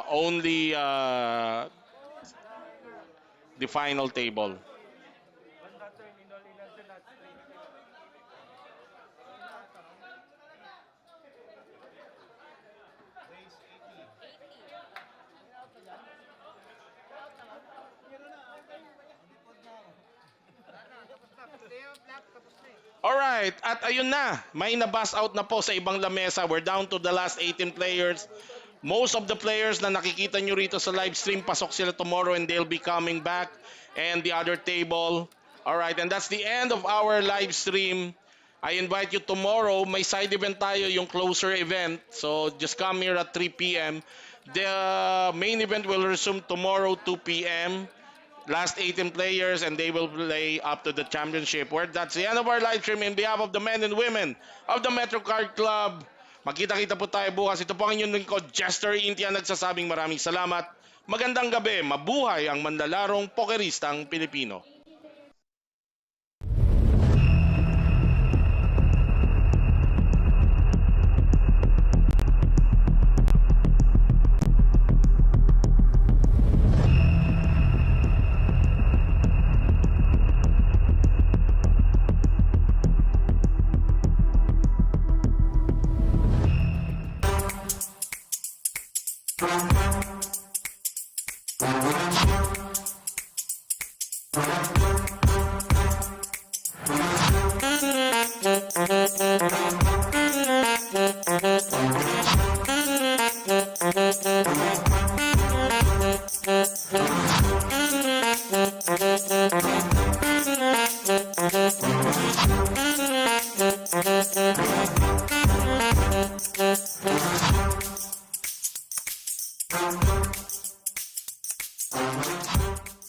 Only the final table. Alright, at ayun na, may na-bust out na po sa ibang lamesa. We're down to the last 18 players. Most of the players na nakikita nyo rito sa live stream, pasok sila tomorrow and they'll be coming back. And the other table. Alright, and that's the end of our live stream. I invite you tomorrow. May side event tayo, yung closer event. So just come here at 3 p.m. The main event will resume tomorrow 2 p.m. Last 18 players and they will play up to the championship. That's the end of our live stream in behalf of the men and women of the Metro Card Club. Magkita-kita po tayo bukas. Ito po ang inyong lingkod, Jester Intia, nagsasabing maraming salamat. Magandang gabi, mabuhay ang manlalarong pokeristang Pilipino.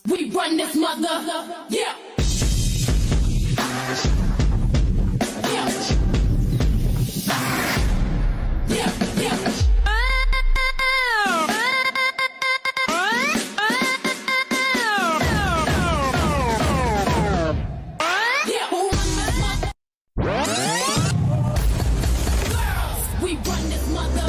We run this mother. Yeah. Yeah. Yeah. Yeah. Yeah. Who run this mother? Girls, we run this mother.